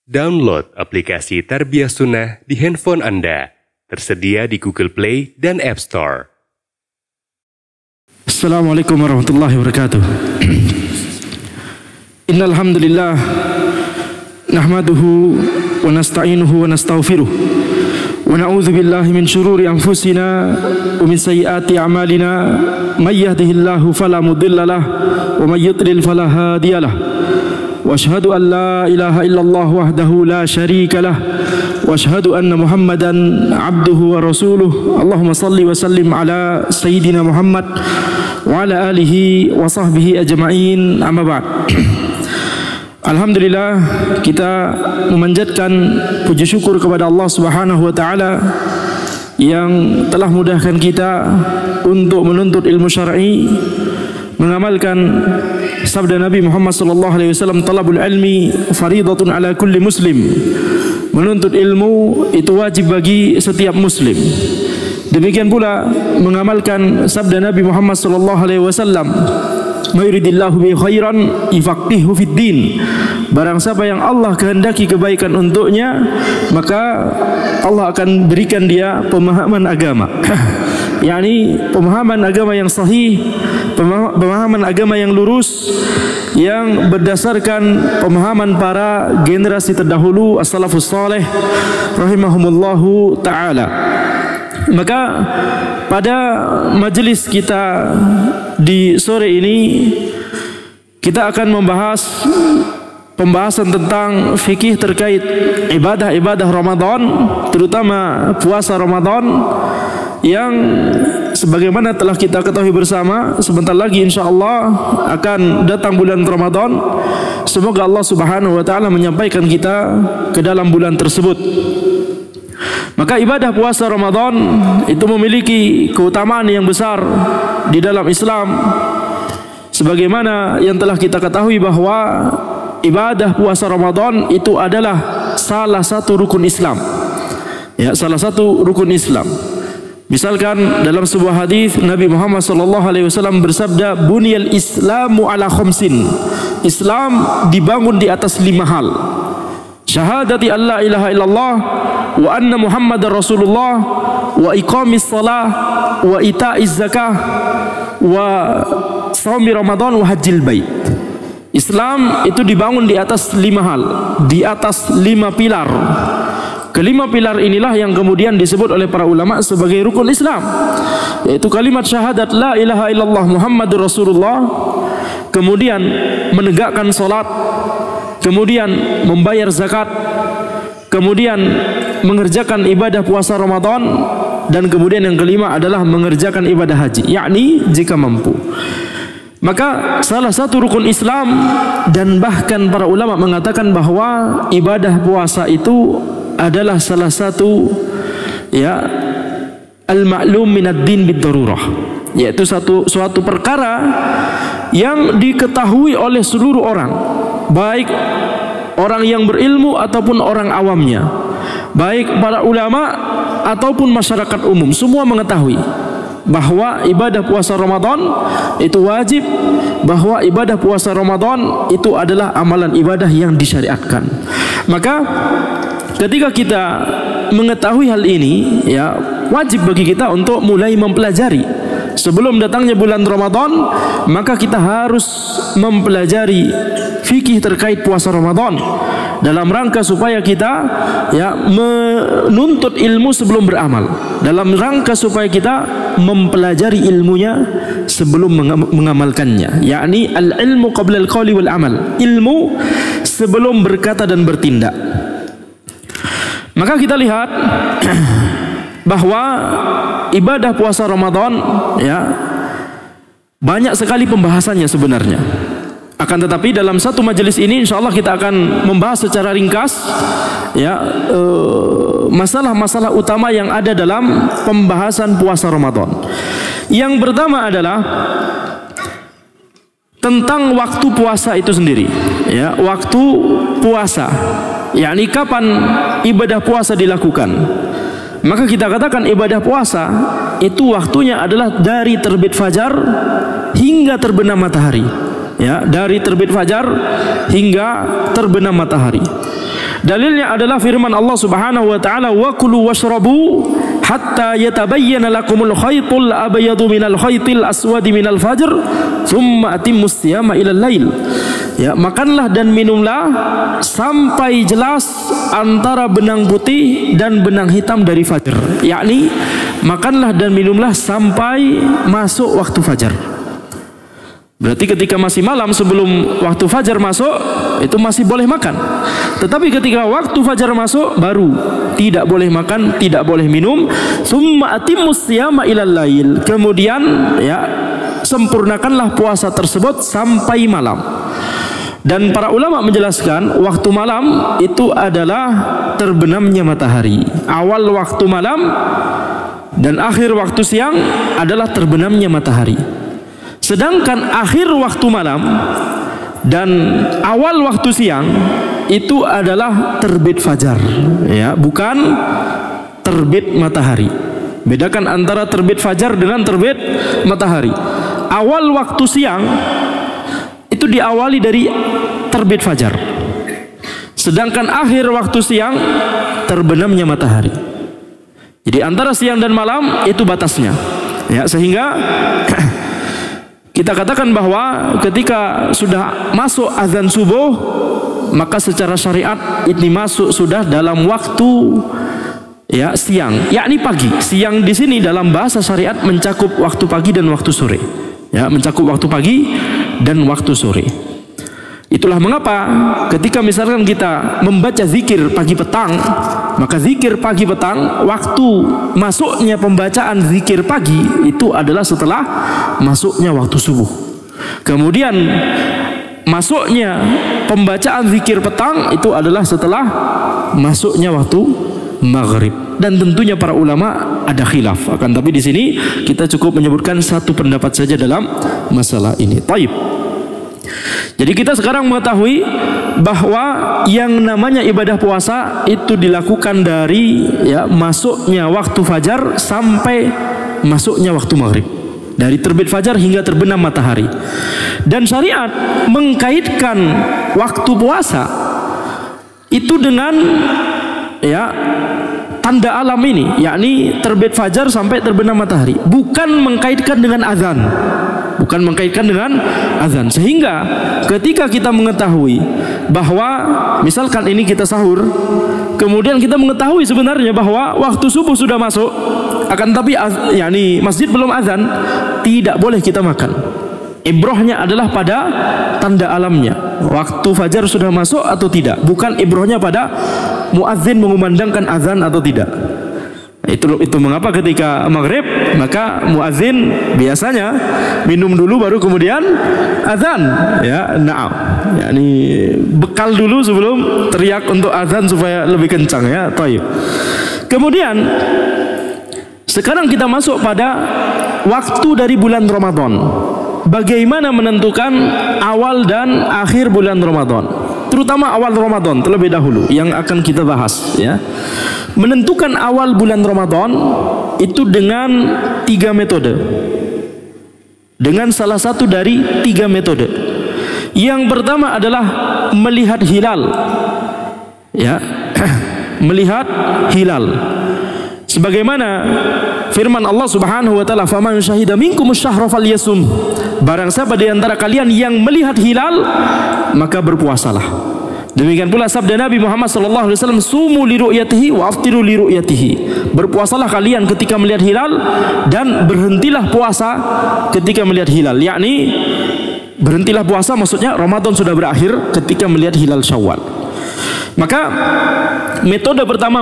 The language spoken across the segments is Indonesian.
Download aplikasi Tarbiyah Sunnah di handphone Anda. Tersedia di Google Play dan App Store. Assalamualaikum warahmatullahi wabarakatuh. Innal hamdalillah nahmaduhu wa nasta'inuhu wa nastaghfiruh wa na'udzu billahi min shururi anfusina wa min sayyiati a'malina may yahdihillahu fala mudilla lahu wa may yudlil fala hadiya lahu. وأشهد أن لا إله إلا الله وحده لا شريك له وأشهد أن محمدا عبده ورسوله اللهم صل وسلم على سيدنا محمد وعلى آله وصحبه أجمعين أما بعد. Alhamdulillah, kita memanjatkan puji syukur kepada Allah Subhanahu wa taala yang telah mudahkan kita untuk menuntut ilmu syar'i, mengamalkan sabda Nabi Muhammad sallallahu alaihi wasallam, talabul ilmi faridatun ala kulli muslim. Menuntut ilmu itu wajib bagi setiap muslim. Demikian pula mengamalkan sabda Nabi Muhammad sallallahu alaihi wasallam, mayuridillahu bi khairan yufaqihu fid din. Barang siapa yang Allah kehendaki kebaikan untuknya, maka Allah akan berikan dia pemahaman agama. yakni pemahaman agama yang sahih, pemahaman agama yang lurus, yang berdasarkan pemahaman para generasi terdahulu as-salafus saleh rahimahumullahu taala. Maka pada majelis kita di sore ini kita akan membahas pembahasan tentang fikih terkait ibadah-ibadah Ramadan, terutama puasa Ramadan, yang sebagaimana telah kita ketahui bersama, sebentar lagi insyaallah akan datang bulan Ramadan. Semoga Allah Subhanahu wa taala menyampaikan kita ke dalam bulan tersebut. Maka ibadah puasa Ramadan itu memiliki keutamaan yang besar di dalam Islam. Sebagaimana yang telah kita ketahui bahwa ibadah puasa Ramadan itu adalah salah satu rukun Islam. Ya, salah satu rukun Islam. Misalkan dalam sebuah hadis Nabi Muhammad sallallahu alaihi wasallam bersabda, "Bunyal Islamu ala khamsin." Islam dibangun di atas 5 hal. Syahadati an la ilaha illallah wa anna Muhammadar Rasulullah wa iqamis shalah wa ita'iz zakah wa shaumi Ramadan wa hajjil bait. Islam itu dibangun di atas 5 hal, di atas 5 pilar. Kelima pilar inilah yang kemudian disebut oleh para ulama sebagai rukun Islam, yaitu kalimat syahadat la ilaha illallah Muhammadur Rasulullah, kemudian menegakkan salat, kemudian membayar zakat, kemudian mengerjakan ibadah puasa Ramadan, dan kemudian yang kelima adalah mengerjakan ibadah haji, yakni jika mampu. Maka salah satu rukun Islam, dan bahkan para ulama mengatakan bahwa ibadah puasa itu adalah salah satu al-ma'lum minad din bid-darurah, yaitu suatu perkara yang diketahui oleh seluruh orang, baik orang yang berilmu ataupun orang awamnya, baik para ulama ataupun masyarakat umum, semua mengetahui bahwa ibadah puasa Ramadan itu wajib, bahwa ibadah puasa Ramadan itu adalah amalan ibadah yang disyariatkan. Maka ketika kita mengetahui hal ini, ya wajib bagi kita untuk mulai mempelajari. Sebelum datangnya bulan Ramadan, maka kita harus mempelajari fikih terkait puasa Ramadan dalam rangka supaya kita menuntut ilmu sebelum beramal, dalam rangka supaya kita mempelajari ilmunya sebelum mengamalkannya, yakni al-ilmu qabla al-qawli wal amal, ilmu sebelum berkata dan bertindak. Maka kita lihat bahwa ibadah puasa Ramadan banyak sekali pembahasannya sebenarnya. Akan tetapi dalam satu majelis ini insyaallah kita akan membahas secara ringkas masalah-masalah utama yang ada dalam pembahasan puasa Ramadan. Yang pertama adalah tentang waktu puasa itu sendiri, waktu puasa, yakni kapan ibadah puasa dilakukan. Maka kita katakan ibadah puasa itu waktunya adalah dari terbit fajar hingga terbenam matahari. Dari terbit fajar hingga terbenam matahari. Dalilnya adalah firman Allah Subhanahu wa taala, wa kulu washrabu hatta yatabayyana lakumul khaytul abyadu minal khaytil aswadi minal fajr thumma atimmus siyama ilal lail. Ya, makanlah dan minumlah sampai jelas antara benang putih dan benang hitam dari fajar. Yakni makanlah dan minumlah sampai masuk waktu fajar. Berarti ketika masih malam sebelum waktu fajar masuk itu masih boleh makan. Tetapi ketika waktu fajar masuk baru tidak boleh makan, tidak boleh minum. Summa atimmus siyama ilal lail. Kemudian ya sempurnakanlah puasa tersebut sampai malam. Dan para ulama menjelaskan waktu malam itu adalah terbenamnya matahari. Awal waktu malam dan akhir waktu siang adalah terbenamnya matahari. Sedangkan akhir waktu malam dan awal waktu siang itu adalah terbit fajar, ya, bukan terbit matahari. Bedakan antara terbit fajar dengan terbit matahari. Awal waktu siang itu diawali dari terbit fajar. Sedangkan akhir waktu siang terbenamnya matahari. Jadi antara siang dan malam itu batasnya. Ya, sehingga kita katakan bahwa ketika sudah masuk azan subuh, maka secara syariat ini masuk sudah dalam waktu ya siang, yakni pagi. Siang di sini dalam bahasa syariat mencakup waktu pagi dan waktu sore. Ya, mencakup waktu pagi dan waktu sore. Itulah mengapa ketika misalkan kita membaca zikir pagi petang, maka zikir pagi petang, waktu masuknya pembacaan zikir pagi itu adalah setelah masuknya waktu subuh. Kemudian masuknya pembacaan zikir petang itu adalah setelah masuknya waktu maghrib. Dan tentunya para ulama ada khilaf. Akan tapi di sini kita cukup menyebutkan satu pendapat saja dalam masalah ini. Taib. Jadi kita sekarang mengetahui bahwa yang namanya ibadah puasa itu dilakukan dari ya masuknya waktu fajar sampai masuknya waktu maghrib. Dari terbit fajar hingga terbenam matahari. Dan syariat mengkaitkan waktu puasa itu dengan ya tanda alam ini, yakni terbit fajar sampai terbenam matahari, bukan mengkaitkan dengan azan. Bukan mengkaitkan dengan azan. Sehingga ketika kita mengetahui bahwa misalkan ini kita sahur, kemudian kita mengetahui sebenarnya bahwa waktu subuh sudah masuk, akan tapi yakni masjid belum azan, tidak boleh kita makan. Ibrohnya adalah pada tanda alamnya, waktu fajar sudah masuk atau tidak, bukan ibrohnya pada muadzin mengumandangkan azan atau tidak. Itu mengapa ketika maghrib maka muadzin biasanya minum dulu baru kemudian azan, ya, na'am. Yani bekal dulu sebelum teriak untuk azan supaya lebih kencang, ya, tayyib. Kemudian sekarang kita masuk pada waktu dari bulan Ramadan. Bagaimana menentukan awal dan akhir bulan Ramadan? Terutama awal Ramadan terlebih dahulu yang akan kita bahas, ya. Menentukan awal bulan Ramadan itu dengan 3 metode. Dengan salah satu dari 3 metode. Yang pertama adalah melihat hilal. Ya, melihat hilal. Sebagaimana firman Allah Subhanahu wa taala, "Faman syahida minkumus syahra falyasum." Barang siapa di antara kalian yang melihat hilal, maka berpuasalah. Demikian pula sabda Nabi Muhammad sallallahu alaihi wasallam, "Sumu li ru'yatihi wa aftiru li ru'yatihi." Berpuasalah kalian ketika melihat hilal dan berhentilah puasa ketika melihat hilal. Yakni berhentilah puasa maksudnya Ramadan sudah berakhir ketika melihat hilal Syawal. Maka metode pertama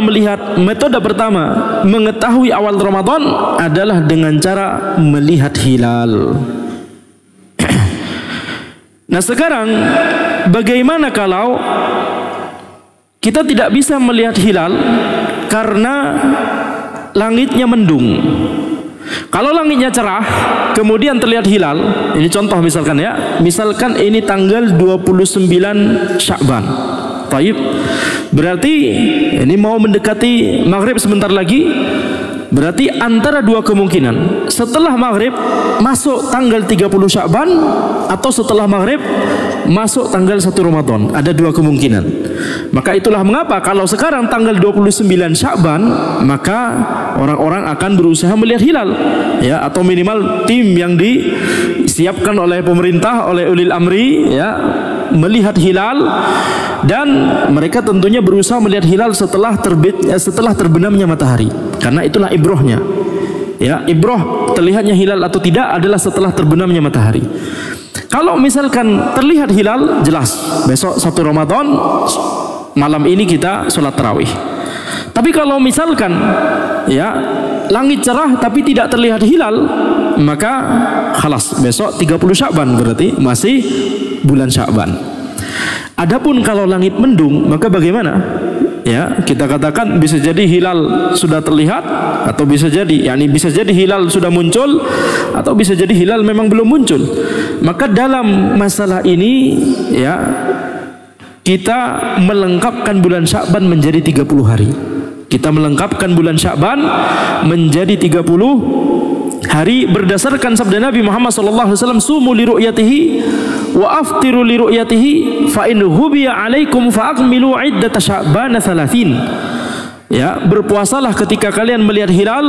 mengetahui awal Ramadan adalah dengan cara melihat hilal. Nah, sekarang bagaimana kalau kita tidak bisa melihat hilal karena langitnya mendung? Kalau langitnya cerah kemudian terlihat hilal, ini contoh misalkan, ya, misalkan ini tanggal 29 Sya'ban. Taib. Berarti ini mau mendekati maghrib sebentar lagi. Berarti antara dua kemungkinan, setelah maghrib masuk tanggal 30 Sya'ban atau setelah maghrib masuk tanggal 1 Ramadan. Ada dua kemungkinan. Maka itulah mengapa kalau sekarang tanggal 29 Sya'ban, maka orang-orang akan berusaha melihat hilal, ya, atau minimal tim yang disiapkan oleh pemerintah, oleh ulil amri, ya, melihat hilal, dan mereka tentunya berusaha melihat hilal setelah terbenamnya matahari, karena itulah ibrohnya. Ya, ibroh terlihatnya hilal atau tidak adalah setelah terbenamnya matahari. Kalau misalkan terlihat hilal, jelas besok 1 Ramadan, malam ini kita sholat tarawih. Tapi kalau misalkan, ya, langit cerah tapi tidak terlihat hilal, maka khalas, besok 30 Sya'ban, berarti masih bulan Sya'ban. Adapun kalau langit mendung, maka bagaimana? Ya, kita katakan bisa jadi hilal sudah terlihat, atau bisa jadi, bisa jadi hilal sudah muncul, atau bisa jadi hilal memang belum muncul. Maka dalam masalah ini, ya, kita melengkapkan bulan Sya'ban menjadi 30 hari. Kita melengkapkan bulan Sya'ban menjadi 30 hari berdasarkan sabda Nabi Muhammad SAW, sumu li ru'yatihi wa aftiru li ru'yatihi fa in hubiya alaikum fa akmilu iddata Sya'ban 30. Ya, berpuasalah ketika kalian melihat hilal,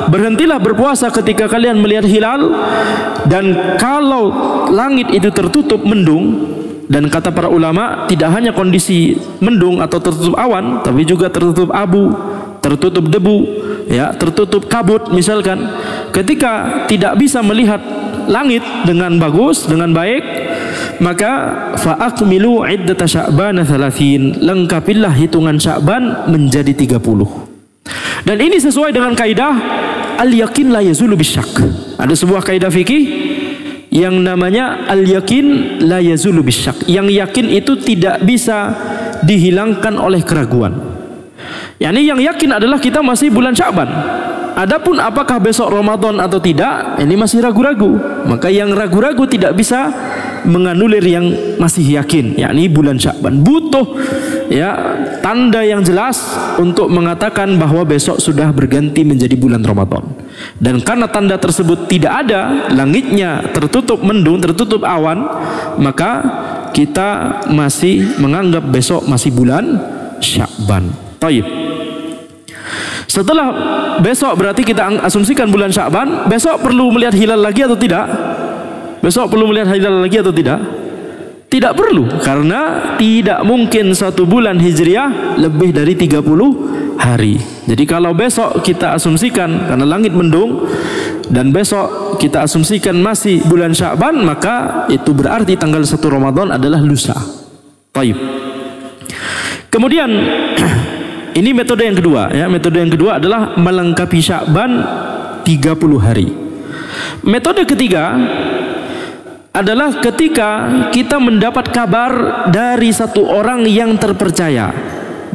berhentilah berpuasa ketika kalian melihat hilal, dan kalau langit itu tertutup mendung, dan kata para ulama tidak hanya kondisi mendung atau tertutup awan, tapi juga tertutup abu, tertutup debu, ya, tertutup kabut misalkan. Ketika tidak bisa melihat langit dengan bagus, dengan baik, maka fa'akmilu iddata Sya'ban 30, lengkapilah hitungan Sya'ban menjadi 30. Dan ini sesuai dengan kaidah al-yakin la yazulu bisyak. Ada sebuah kaidah fikih yang namanya al-yakin la yazulu bisyak. Yang yakin itu tidak bisa dihilangkan oleh keraguan. Yani yang yakin adalah kita masih bulan Sya'ban. Adapun apakah besok Ramadan atau tidak, ini masih ragu-ragu. Maka yang ragu-ragu tidak bisa menganulir yang masih yakin, yakni bulan Sya'ban. Butuh, ya, tanda yang jelas untuk mengatakan bahwa besok sudah berganti menjadi bulan Ramadan. Dan karena tanda tersebut tidak ada, langitnya tertutup mendung, tertutup awan, maka kita masih menganggap besok masih bulan Sya'ban. Taib. Setelah besok berarti kita asumsikan bulan Sya'ban. Besok perlu melihat hilal lagi atau tidak? Besok perlu melihat hilal lagi atau tidak? Tidak perlu, karena tidak mungkin satu bulan Hijriah lebih dari 30 hari. Jadi kalau besok kita asumsikan karena langit mendung, dan besok kita asumsikan masih bulan Sya'ban, maka itu berarti tanggal 1 Ramadan adalah lusa. Taib. Kemudian ini metode yang kedua, ya. Metode yang kedua adalah melengkapi Sya'ban 30 hari. Metode ketiga adalah ketika kita mendapat kabar dari satu orang yang terpercaya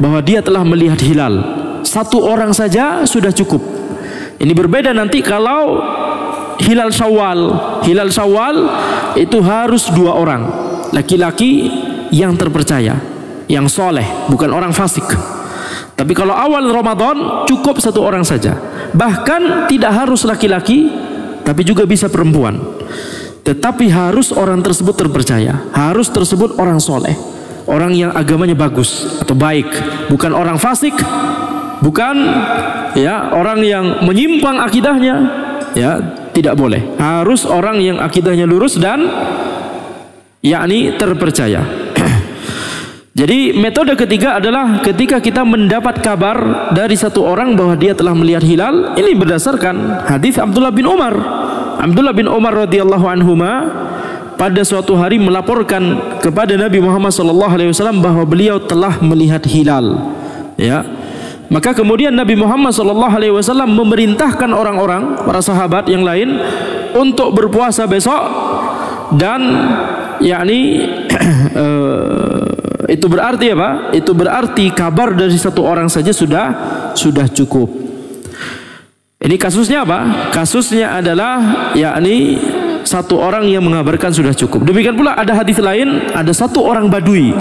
bahwa dia telah melihat hilal. Satu orang saja sudah cukup. Ini berbeda nanti kalau hilal Syawal. Hilal Syawal itu harus 2 orang, laki-laki yang terpercaya, yang soleh, bukan orang fasik. Tapi kalau awal Ramadan cukup 1 orang saja. Bahkan tidak harus laki-laki, tapi juga bisa perempuan. Tetapi harus orang tersebut terpercaya, harus tersebut orang soleh, orang yang agamanya bagus atau baik, bukan orang fasik, bukan, ya, orang yang menyimpang akidahnya, ya, tidak boleh. Harus orang yang akidahnya lurus dan yakni terpercaya. Jadi metode ketiga adalah ketika kita mendapat kabar dari satu orang bahwa dia telah melihat hilal. Ini berdasarkan hadis Abdullah bin Umar. Abdullah bin Umar radhiyallahu anhuma pada suatu hari melaporkan kepada Nabi Muhammad SAW bahwa beliau telah melihat hilal. Ya, maka kemudian Nabi Muhammad SAW memerintahkan orang-orang, para sahabat yang lain, untuk berpuasa besok, dan yakni itu berarti apa? Itu berarti kabar dari satu orang saja sudah cukup. Ini kasusnya apa? Kasusnya adalah yakni satu orang yang mengabarkan sudah cukup. Demikian pula ada hadis lain, ada satu orang badui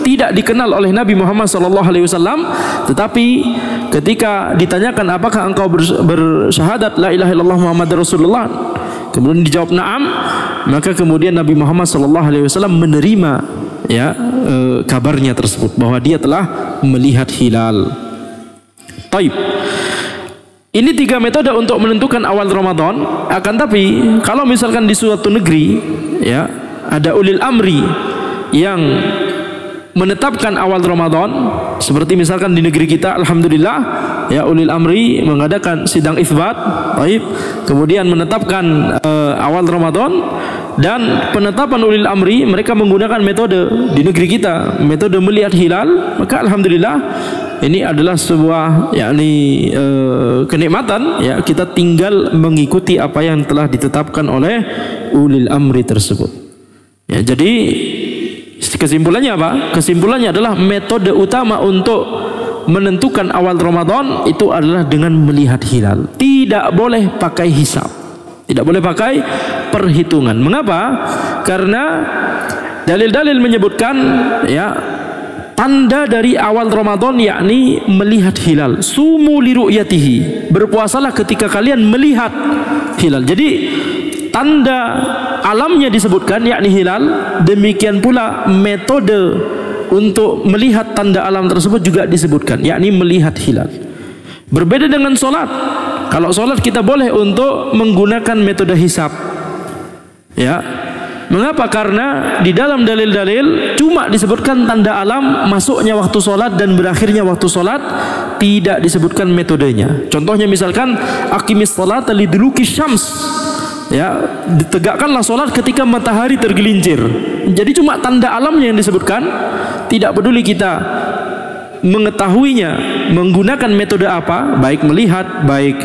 tidak dikenal oleh Nabi Muhammad SAW, tetapi ketika ditanyakan apakah engkau bersyahadat la ilaha illallah Muhammad Rasulullah, Kemudian dijawab na'am, maka kemudian Nabi Muhammad SAW menerima ya kabarnya tersebut bahwa dia telah melihat hilal. Taib. Ini 3 metode untuk menentukan awal Ramadan. Akan tapi kalau misalkan di suatu negeri ya ada ulil amri yang menetapkan awal Ramadan, seperti misalkan di negeri kita, alhamdulillah ya, ulil amri mengadakan sidang itsbat, baik, kemudian menetapkan awal Ramadan. Dan penetapan ulil amri mereka menggunakan metode di negeri kita, metode melihat hilal, maka alhamdulillah ini adalah sebuah yakni kenikmatan ya, kita tinggal mengikuti apa yang telah ditetapkan oleh ulil amri tersebut. Ya, jadi kesimpulannya apa? Kesimpulannya adalah metode utama untuk menentukan awal Ramadan itu adalah dengan melihat hilal. Tidak boleh pakai hisab, tidak boleh pakai perhitungan. Mengapa? Karena dalil-dalil menyebutkan ya, tanda dari awal Ramadan yakni melihat hilal. Sumu li ru'yatihi, berpuasalah ketika kalian melihat hilal. Jadi tanda alamnya disebutkan yakni hilal, demikian pula metode untuk melihat tanda alam tersebut juga disebutkan yakni melihat hilal. Berbeda dengan solat. Kalau solat kita boleh untuk menggunakan metode hisab ya. Mengapa? Karena di dalam dalil-dalil cuma disebutkan tanda alam masuknya waktu solat dan berakhirnya waktu solat, tidak disebutkan metodenya. Contohnya misalkan aqimis salata liduluki syams ya, ditegakkanlah solat ketika matahari tergelincir. Jadi cuma tanda alamnya yang disebutkan, tidak peduli kita mengetahuinya menggunakan metode apa, baik melihat, baik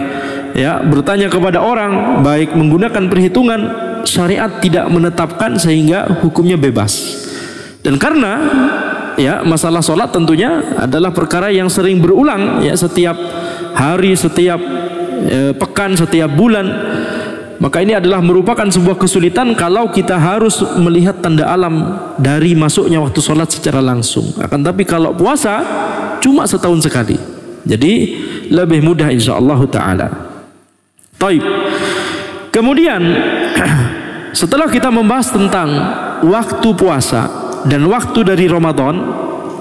ya bertanya kepada orang, baik menggunakan perhitungan, syariat tidak menetapkan sehingga hukumnya bebas. Dan karena ya masalah solat tentunya adalah perkara yang sering berulang ya, setiap hari, setiap pekan, setiap bulan, maka ini adalah merupakan sebuah kesulitan kalau kita harus melihat tanda alam dari masuknya waktu sholat secara langsung. Akan tapi kalau puasa cuma setahun sekali, jadi lebih mudah insyaallah ta'ala. Taib. Kemudian setelah kita membahas tentang waktu puasa dan waktu dari Ramadan,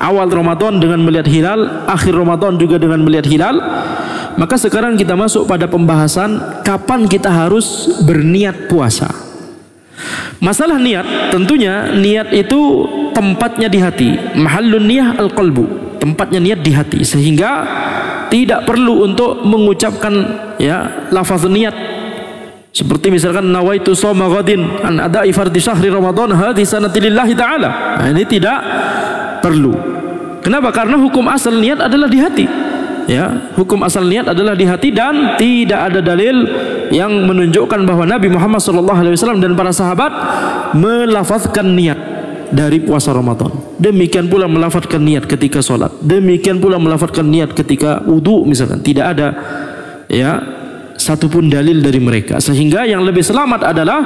awal Ramadan dengan melihat hilal, akhir Ramadan juga dengan melihat hilal, maka sekarang kita masuk pada pembahasan kapan kita harus berniat puasa. Masalah niat, tentunya niat itu tempatnya di hati. Mahallun niyah al-qalbu, tempatnya niat di hati, sehingga tidak perlu untuk mengucapkan ya lafaz niat seperti misalkan nawaitu shauma ghadin an ada'i fardhi syahri ramadan hadhi sanati lillahi ta'ala. Nah, ini tidak perlu. Kenapa? Karena hukum asal niat adalah di hati. Ya, hukum asal niat adalah di hati dan tidak ada dalil yang menunjukkan bahwa Nabi Muhammad SAW dan para sahabat melafazkan niat dari puasa Ramadan. Demikian pula melafazkan niat ketika sholat. Demikian pula melafazkan niat ketika wudu misalkan. Tidak ada ya satupun dalil dari mereka, sehingga yang lebih selamat adalah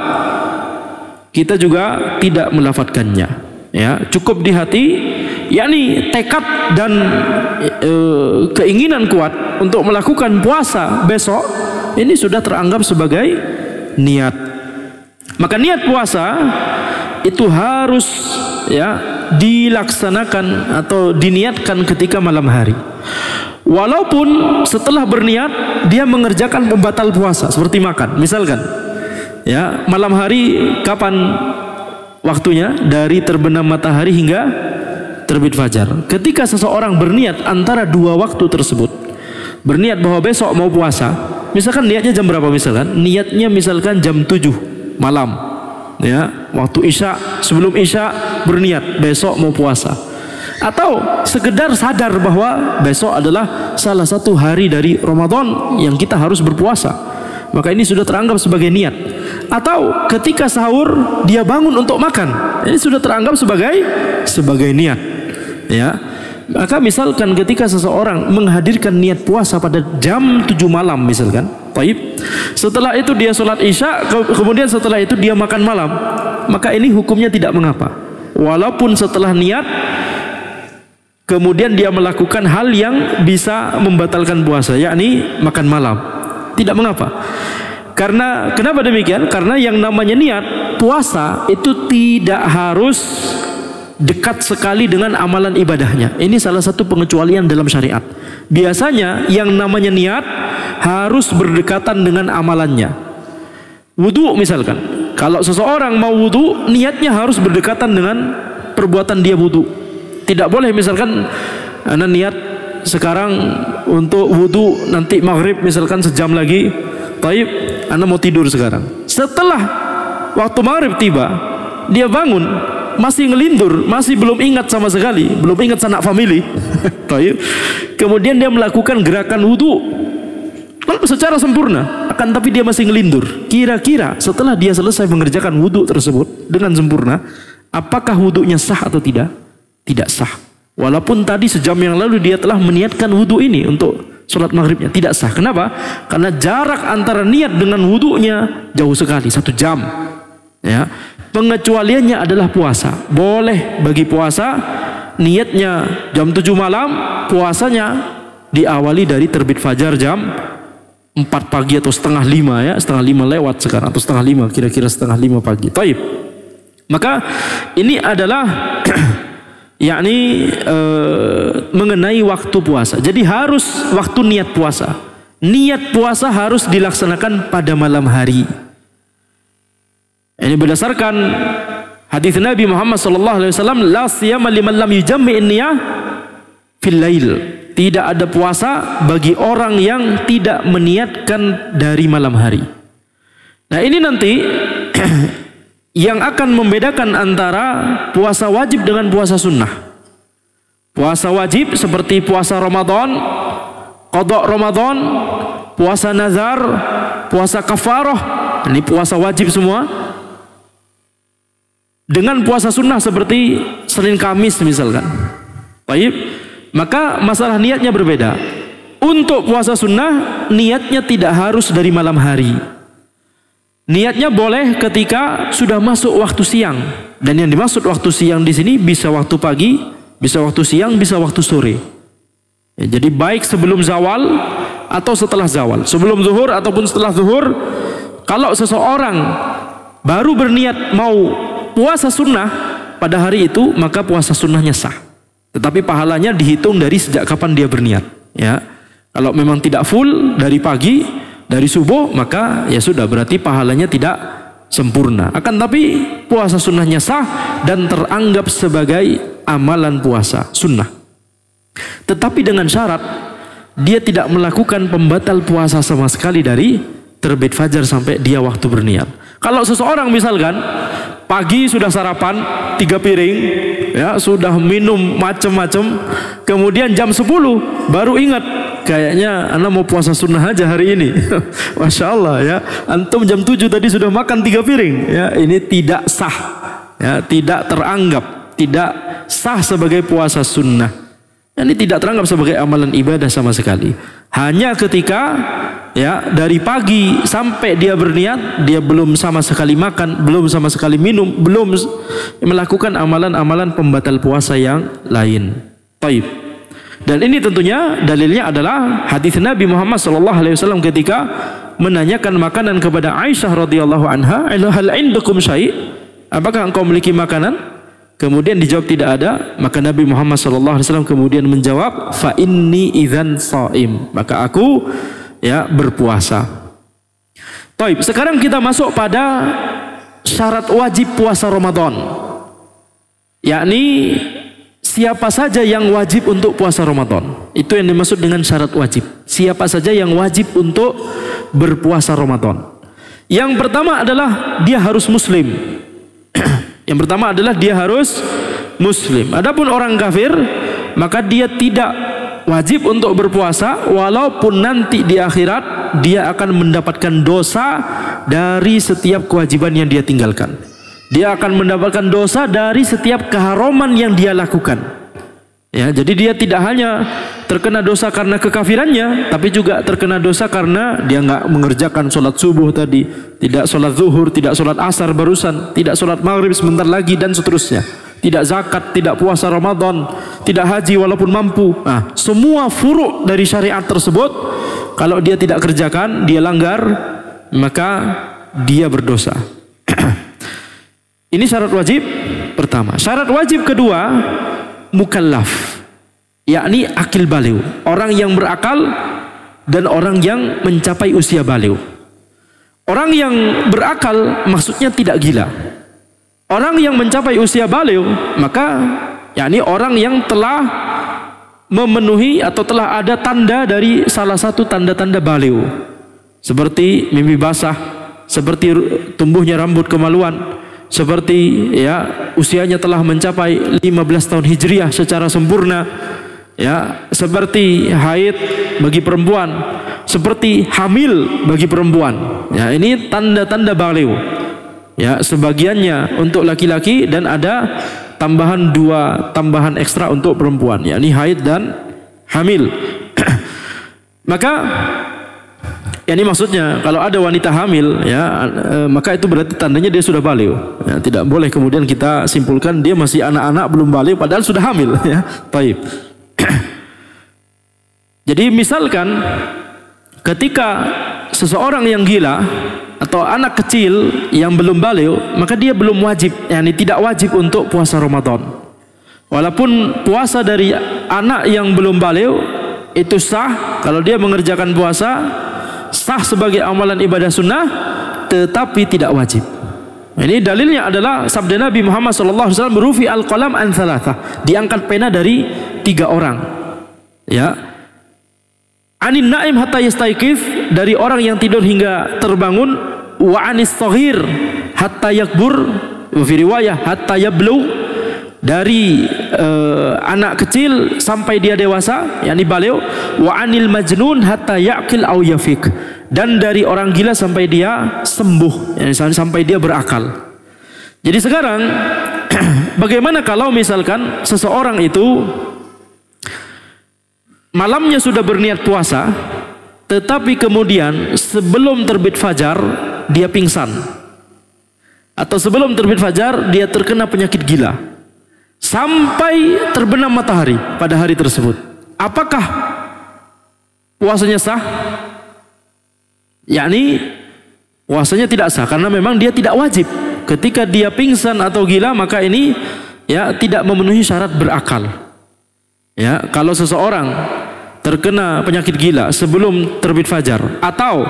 kita juga tidak melafazkannya. Ya, cukup di hati, yakni tekad dan keinginan kuat untuk melakukan puasa besok, ini sudah teranggap sebagai niat. Maka niat puasa itu harus ya dilaksanakan atau diniatkan ketika malam hari. Walaupun setelah berniat dia mengerjakan pembatal puasa seperti makan, misalkan ya malam hari kapan waktunya? Dari terbenam matahari hingga terbit fajar. Ketika seseorang berniat antara dua waktu tersebut, berniat bahwa besok mau puasa, misalkan niatnya jam berapa, misalkan niatnya misalkan jam 7 malam ya, waktu isya, sebelum isya berniat besok mau puasa, atau sekedar sadar bahwa besok adalah salah satu hari dari Ramadan yang kita harus berpuasa, maka ini sudah teranggap sebagai niat. Atau ketika sahur dia bangun untuk makan, ini sudah teranggap sebagai niat ya. Maka misalkan ketika seseorang menghadirkan niat puasa pada jam 7 malam misalkan, taib, setelah itu dia sholat isya, kemudian setelah itu dia makan malam, maka ini hukumnya tidak mengapa, walaupun setelah niat kemudian dia melakukan hal yang bisa membatalkan puasa, yakni makan malam, tidak mengapa. Karena kenapa demikian? Karena yang namanya niat puasa itu tidak harus dekat sekali dengan amalan ibadahnya. Ini salah satu pengecualian dalam syariat. Biasanya yang namanya niat harus berdekatan dengan amalannya. Wudu misalkan, kalau seseorang mau wudu, niatnya harus berdekatan dengan perbuatan dia wudu. Tidak boleh misalkan ana niat sekarang untuk wudu, nanti maghrib misalkan sejam lagi, taib, ana mau tidur sekarang. Setelah waktu maghrib tiba, dia bangun masih ngelindur, masih belum ingat sama sekali, belum ingat sanak famili. Kemudian dia melakukan gerakan wudu secara sempurna, akan tapi dia masih ngelindur. Kira-kira setelah dia selesai mengerjakan wudu tersebut dengan sempurna, apakah wudunya sah atau tidak? Tidak sah. Walaupun tadi sejam yang lalu dia telah meniatkan wudu ini untuk sholat maghribnya, tidak sah. Kenapa? Karena jarak antara niat dengan wudunya jauh sekali, 1 jam. Ya. Pengecualiannya adalah puasa. Boleh bagi puasa niatnya jam 7 malam, puasanya diawali dari terbit fajar jam 4 pagi atau setengah 5 ya, setengah 5 lewat sekarang atau setengah 5, kira-kira setengah 5 pagi. Taib. Maka ini adalah yakni mengenai waktu puasa. Jadi harus waktu niat puasa. Niat puasa harus dilaksanakan pada malam hari. Ini berdasarkan hadis Nabi Muhammad SAW, la siyama liman lam yujammi'in niyah fil lail. Tidak ada puasa bagi orang yang tidak meniatkan dari malam hari. Nah ini nanti yang akan membedakan antara puasa wajib dengan puasa sunnah. Puasa wajib seperti puasa Ramadan, qada Ramadan, puasa nazar, puasa kafarah, ini puasa wajib semua. Dengan puasa sunnah seperti Senin Kamis misalkan. Baik. Maka masalah niatnya berbeda. Untuk puasa sunnah niatnya tidak harus dari malam hari. Niatnya boleh ketika sudah masuk waktu siang. Dan yang dimaksud waktu siang di sini bisa waktu pagi, bisa waktu siang, bisa waktu sore. Ya, jadi baik sebelum zawal atau setelah zawal, sebelum zuhur ataupun setelah zuhur. Kalau seseorang baru berniat mau puasa sunnah pada hari itu, maka puasa sunnahnya sah. Tetapi pahalanya dihitung dari sejak kapan dia berniat. Ya, kalau memang tidak full dari pagi, dari subuh, maka ya sudah, berarti pahalanya tidak sempurna. Akan tapi puasa sunnahnya sah dan teranggap sebagai amalan puasa sunnah. Tetapi dengan syarat dia tidak melakukan pembatal puasa sama sekali dari terbit fajar sampai dia waktu berniat. Kalau seseorang misalkan pagi sudah sarapan 3 piring, ya sudah minum macam-macam, kemudian jam 10 baru ingat, kayaknya anak mau puasa sunnah aja hari ini. Masya Allah ya, antum jam 7 tadi sudah makan 3 piring, ya ini tidak sah, ya tidak teranggap, tidak sah sebagai puasa sunnah. Ini tidak teranggap sebagai amalan ibadah sama sekali. Hanya ketika ya dari pagi sampai dia berniat, dia belum sama sekali makan, belum sama sekali minum, belum melakukan amalan-amalan pembatal puasa yang lain. Taib. Dan ini tentunya dalilnya adalah hadis Nabi Muhammad SAW ketika menanyakan makanan kepada Aisyah radhiyallahu anha, hal indakum syai'? Apakah engkau memiliki makanan? Kemudian dijawab tidak ada. Maka Nabi Muhammad SAW kemudian menjawab, fa inni idzan shaim, maka aku ya berpuasa. Taib. Sekarang kita masuk pada syarat wajib puasa Ramadan, yakni siapa saja yang wajib untuk puasa Ramadan. Itu yang dimaksud dengan syarat wajib. Siapa saja yang wajib untuk berpuasa Ramadan. Yang pertama adalah dia harus muslim. Yang pertama adalah dia harus muslim. Adapun orang kafir, maka dia tidak wajib untuk berpuasa, walaupun nanti di akhirat dia akan mendapatkan dosa dari setiap kewajiban yang dia tinggalkan. Dia akan mendapatkan dosa dari setiap keharaman yang dia lakukan. Ya, jadi dia tidak hanya terkena dosa karena kekafirannya, tapi juga terkena dosa karena dia nggak mengerjakan sholat subuh tadi, tidak sholat zuhur, tidak sholat asar barusan, tidak sholat maghrib sebentar lagi, dan seterusnya. Tidak zakat, tidak puasa Ramadan, tidak haji walaupun mampu. Nah, semua furu' dari syariat tersebut kalau dia tidak kerjakan, dia langgar, maka dia berdosa. Ini syarat wajib pertama. Syarat wajib kedua, mukallaf, yakni akil baligh, orang yang berakal dan orang yang mencapai usia baligh. Orang yang berakal maksudnya tidak gila. Orang yang mencapai usia baligh maka yakni orang yang telah memenuhi atau telah ada tanda dari salah satu tanda-tanda baligh, seperti mimpi basah, seperti tumbuhnya rambut kemaluan, seperti ya usianya telah mencapai 15 tahun hijriah secara sempurna, ya, seperti haid bagi perempuan, seperti hamil bagi perempuan. Ya, ini tanda-tanda baligh. Ya, sebagiannya untuk laki-laki dan ada tambahan 2 tambahan ekstra untuk perempuan, yakni haid dan hamil. Maka ini maksudnya kalau ada wanita hamil, ya, maka itu berarti tandanya dia sudah baligh. Ya, tidak boleh kemudian kita simpulkan dia masih anak-anak belum baligh padahal sudah hamil. Ya, taib. Jadi misalkan ketika seseorang yang gila atau anak kecil yang belum baligh, maka dia belum wajib, yakni tidak wajib untuk puasa Ramadan. Walaupun puasa dari anak yang belum baligh itu sah kalau dia mengerjakan puasa, sah sebagai amalan ibadah sunnah, tetapi tidak wajib. Ini dalilnya adalah sabda Nabi Muhammad SAW, rufi al-qalam an thalatha, diangkat pena dari 3 orang. Ya, anin naim hatta yastaiqif, dari orang yang tidur hingga terbangun, wa anis saghir hatta yakbur, wa fi riwayah hatta yablugh, dari anak kecil sampai dia dewasa, yakni baligh, wa anil majnun hatta yaqil aw yafik, dan dari orang gila sampai dia sembuh, yakni sampai dia berakal. Jadi sekarang bagaimana kalau misalkan seseorang itu malamnya sudah berniat puasa, tetapi kemudian sebelum terbit fajar dia pingsan, atau sebelum terbit fajar dia terkena penyakit gila sampai terbenam matahari pada hari tersebut, apakah puasanya sah? Yakni puasanya tidak sah karena memang dia tidak wajib. Ketika dia pingsan atau gila, maka ini ya tidak memenuhi syarat berakal. Ya, kalau seseorang terkena penyakit gila sebelum terbit fajar atau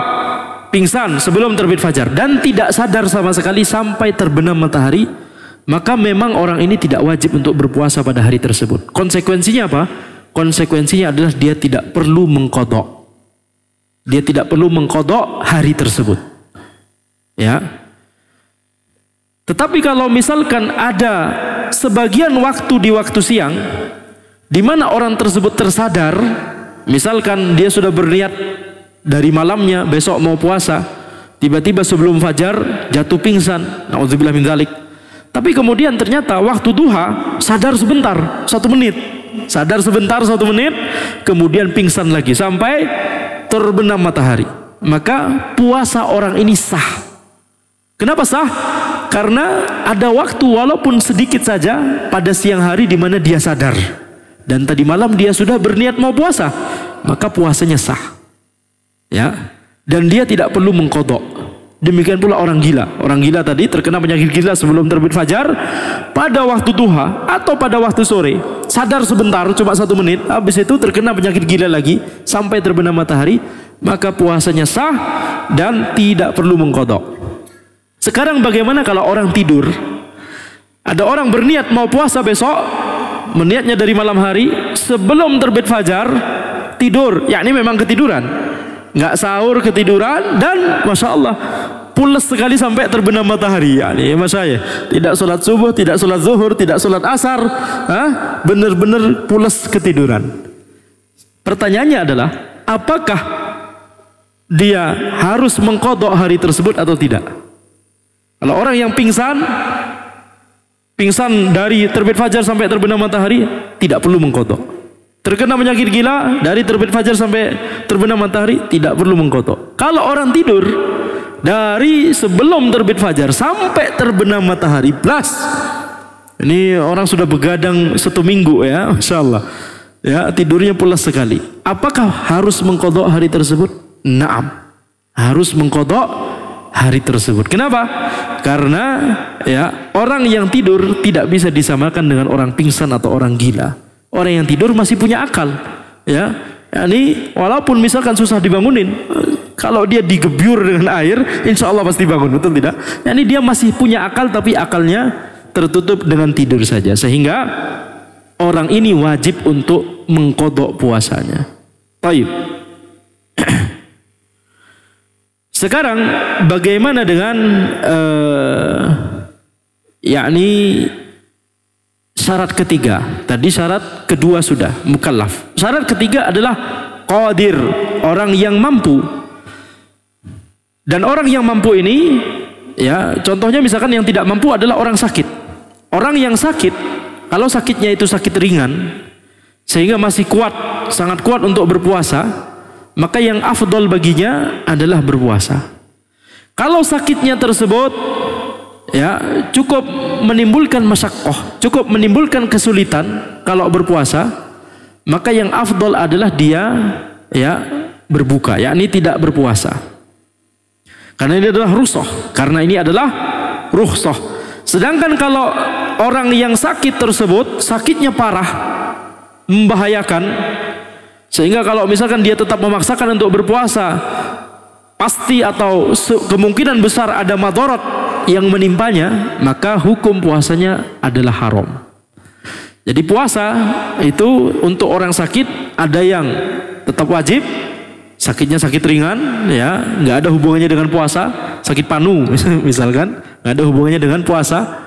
pingsan sebelum terbit fajar dan tidak sadar sama sekali sampai terbenam matahari, maka memang orang ini tidak wajib untuk berpuasa pada hari tersebut. Konsekuensinya apa? Konsekuensinya adalah dia tidak perlu mengqadha. Dia tidak perlu mengqadha hari tersebut. Ya. Tetapi kalau misalkan ada sebagian waktu di waktu siang di mana orang tersebut tersadar, misalkan dia sudah berniat dari malamnya besok mau puasa, tiba-tiba sebelum fajar jatuh pingsan, na'udzubillah min dzalik. Tapi kemudian ternyata waktu duha sadar sebentar, 1 menit, sadar sebentar 1 menit, kemudian pingsan lagi sampai terbenam matahari, maka puasa orang ini sah. Kenapa sah? Karena ada waktu walaupun sedikit saja pada siang hari di mana dia sadar, dan tadi malam dia sudah berniat mau puasa, maka puasanya sah. Ya, dan dia tidak perlu mengqadha. Demikian pula orang gila. Orang gila tadi terkena penyakit gila sebelum terbit fajar, pada waktu duha atau pada waktu sore sadar sebentar cuma 1 menit, habis itu terkena penyakit gila lagi sampai terbenam matahari, maka puasanya sah dan tidak perlu mengqadha. Sekarang bagaimana kalau orang tidur? Ada orang berniat mau puasa besok, meniatnya dari malam hari, sebelum terbit fajar tidur, yakni memang ketiduran, nggak sahur, ketiduran, dan masya Allah pules sekali sampai terbenam matahari. Yani saya tidak sholat subuh, tidak sholat zuhur, tidak sholat asar, benar-benar pules ketiduran. Pertanyaannya adalah, apakah dia harus mengqadha hari tersebut atau tidak? Kalau orang yang pingsan dari terbit fajar sampai terbenam matahari, tidak perlu mengqadha. Terkena penyakit gila dari terbit fajar sampai terbenam matahari, tidak perlu mengqadha. Kalau orang tidur dari sebelum terbit fajar sampai terbenam matahari plus, ini orang sudah begadang 1 minggu, ya, masya Allah, ya, tidurnya pulas sekali. Apakah harus mengqadha hari tersebut? Naam, harus mengqadha hari tersebut. Kenapa? Karena ya orang yang tidur tidak bisa disamakan dengan orang pingsan atau orang gila. Orang yang tidur masih punya akal, ya. Ini walaupun misalkan susah dibangunin, kalau dia digebyur dengan air, insya Allah pasti bangun, betul tidak? Ini dia masih punya akal, tapi akalnya tertutup dengan tidur saja, sehingga orang ini wajib untuk mengqadha puasanya. Baik. Sekarang bagaimana dengan yakni syarat ketiga? Tadi syarat kedua sudah, mukallaf. Syarat ketiga adalah qadir, orang yang mampu. Dan orang yang mampu ini, ya, contohnya misalkan yang tidak mampu adalah orang sakit. Orang yang sakit, kalau sakitnya itu sakit ringan, sehingga masih kuat, sangat kuat untuk berpuasa, maka yang afdol baginya adalah berpuasa. Kalau sakitnya tersebut ya cukup menimbulkan masyaqqah, cukup menimbulkan kesulitan kalau berpuasa, maka yang afdol adalah dia ya berbuka, yakni tidak berpuasa. Karena ini adalah rukhsah, karena ini adalah rukhsah. Sedangkan kalau orang yang sakit tersebut sakitnya parah, membahayakan, sehingga kalau misalkan dia tetap memaksakan untuk berpuasa, pasti atau kemungkinan besar ada madarat yang menimpanya, maka hukum puasanya adalah haram. Jadi puasa itu untuk orang sakit ada yang tetap wajib, sakitnya sakit ringan, ya nggak ada hubungannya dengan puasa, sakit panu misalkan, nggak ada hubungannya dengan puasa,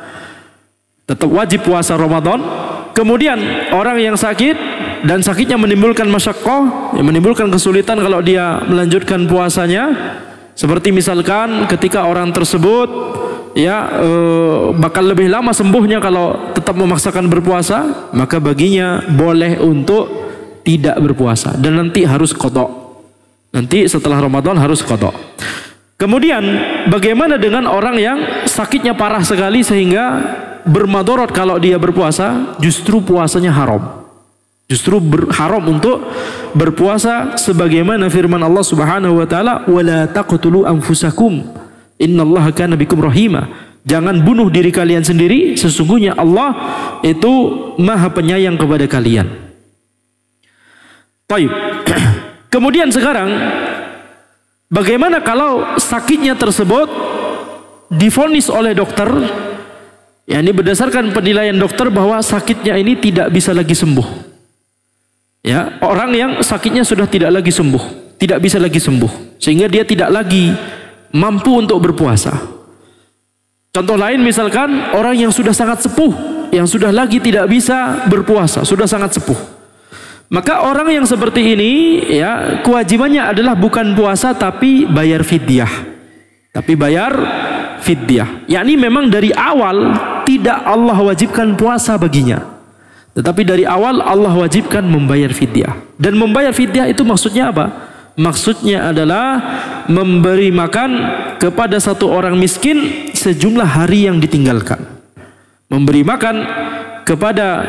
tetap wajib puasa Ramadan. Kemudian orang yang sakit dan sakitnya menimbulkan masyaqqah, menimbulkan kesulitan kalau dia melanjutkan puasanya, seperti misalkan ketika orang tersebut ya bakal lebih lama sembuhnya kalau tetap memaksakan berpuasa, maka baginya boleh untuk tidak berpuasa dan nanti harus qadha. Nanti setelah Ramadan harus qadha. Kemudian bagaimana dengan orang yang sakitnya parah sekali sehingga bermadarat kalau dia berpuasa, justru puasanya haram. Justru haram untuk berpuasa, sebagaimana firman Allah Subhanahu wa taala, "Wala taqtulu anfusakum, innallaha kana bikum rahima." Jangan bunuh diri kalian sendiri, sesungguhnya Allah itu Maha Penyayang kepada kalian. Baik. Kemudian sekarang bagaimana kalau sakitnya tersebut divonis oleh dokter, ya ini berdasarkan penilaian dokter bahwa sakitnya ini tidak bisa lagi sembuh. Ya, orang yang sakitnya sudah tidak lagi sembuh, tidak bisa lagi sembuh, sehingga dia tidak lagi mampu untuk berpuasa. Contoh lain misalkan orang yang sudah sangat sepuh, yang sudah lagi tidak bisa berpuasa, sudah sangat sepuh. Maka orang yang seperti ini ya kewajibannya adalah bukan puasa tapi bayar fidyah. Tapi bayar fidyah. Yakni memang dari awal tidak Allah wajibkan puasa baginya. Tetapi dari awal Allah wajibkan membayar fidyah. Dan membayar fidyah itu maksudnya apa? Maksudnya adalah memberi makan kepada satu orang miskin sejumlah hari yang ditinggalkan. Memberi makan kepada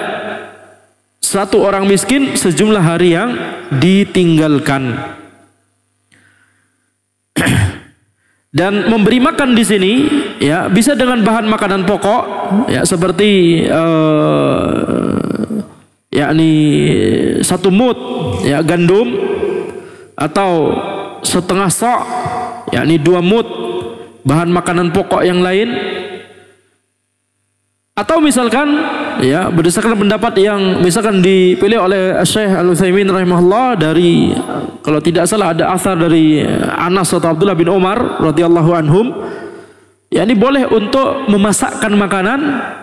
satu orang miskin sejumlah hari yang ditinggalkan. Dan memberi makan di sini ya bisa dengan bahan makanan pokok ya seperti yakni 1 mud ya gandum, atau setengah sa' yakni 2 mud bahan makanan pokok yang lain, atau misalkan ya berdasarkan pendapat yang misalkan dipilih oleh Syekh Al-Utsaimin rahimahullah, dari kalau tidak salah ada asar dari Anas atau Abdullah bin Umar radhiyallahu anhum, ya ini boleh untuk memasakkan makanan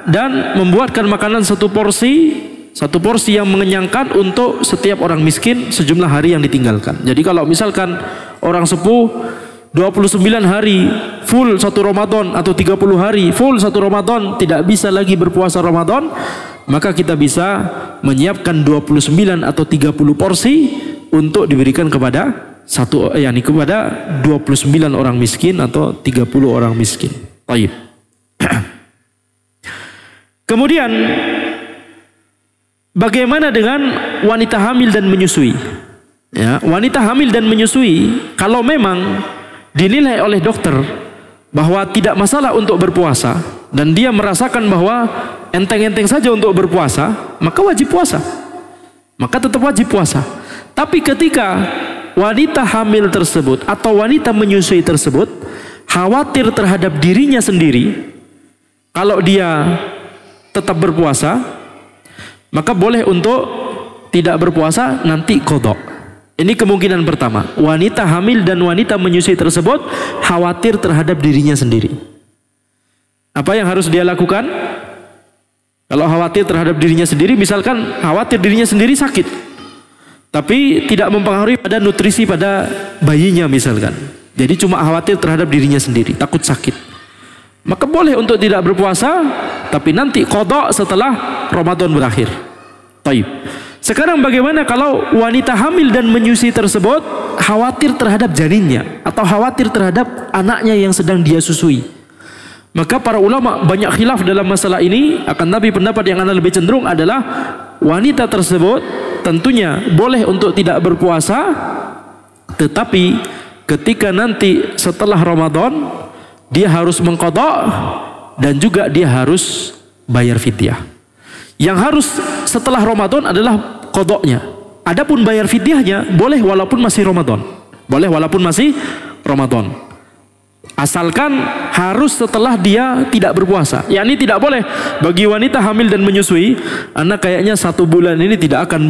dan membuatkan makanan satu porsi yang mengenyangkan untuk setiap orang miskin sejumlah hari yang ditinggalkan. Jadi kalau misalkan orang sepuh 29 hari full 1 Ramadan atau 30 hari full 1 Ramadan tidak bisa lagi berpuasa Ramadan, maka kita bisa menyiapkan 29 atau 30 porsi untuk diberikan kepada kepada 29 orang miskin atau 30 orang miskin. Baik. Kemudian bagaimana dengan wanita hamil dan menyusui? Ya, wanita hamil dan menyusui kalau memang dinilai oleh dokter bahwa tidak masalah untuk berpuasa dan dia merasakan bahwa enteng-enteng saja untuk berpuasa, maka wajib puasa. Maka tetap wajib puasa. Tapi ketika wanita hamil tersebut atau wanita menyusui tersebut khawatir terhadap dirinya sendiri, kalau dia tetap berpuasa, maka boleh untuk tidak berpuasa nanti qadha. Ini kemungkinan pertama. Wanita hamil dan wanita menyusui tersebut khawatir terhadap dirinya sendiri. Apa yang harus dia lakukan? Kalau khawatir terhadap dirinya sendiri, misalkan khawatir dirinya sendiri sakit, tapi tidak mempengaruhi pada nutrisi pada bayinya misalkan. Jadi cuma khawatir terhadap dirinya sendiri, takut sakit. Maka boleh untuk tidak berpuasa, tapi nanti qadha setelah Ramadan berakhir. Taib. Sekarang bagaimana kalau wanita hamil dan menyusui tersebut khawatir terhadap janinnya atau khawatir terhadap anaknya yang sedang dia susui? Maka para ulama banyak khilaf dalam masalah ini. Akan tapi pendapat yang lebih cenderung adalah wanita tersebut tentunya boleh untuk tidak berpuasa, tetapi ketika nanti setelah Ramadan dia harus mengqadha dan juga dia harus bayar fidyah. Yang harus setelah Ramadan adalah qadhanya. Adapun bayar fidyahnya boleh walaupun masih Ramadan. Boleh walaupun masih Ramadan. Asalkan harus setelah dia tidak berpuasa. Yakni tidak boleh bagi wanita hamil dan menyusui, anak kayaknya 1 bulan ini tidak akan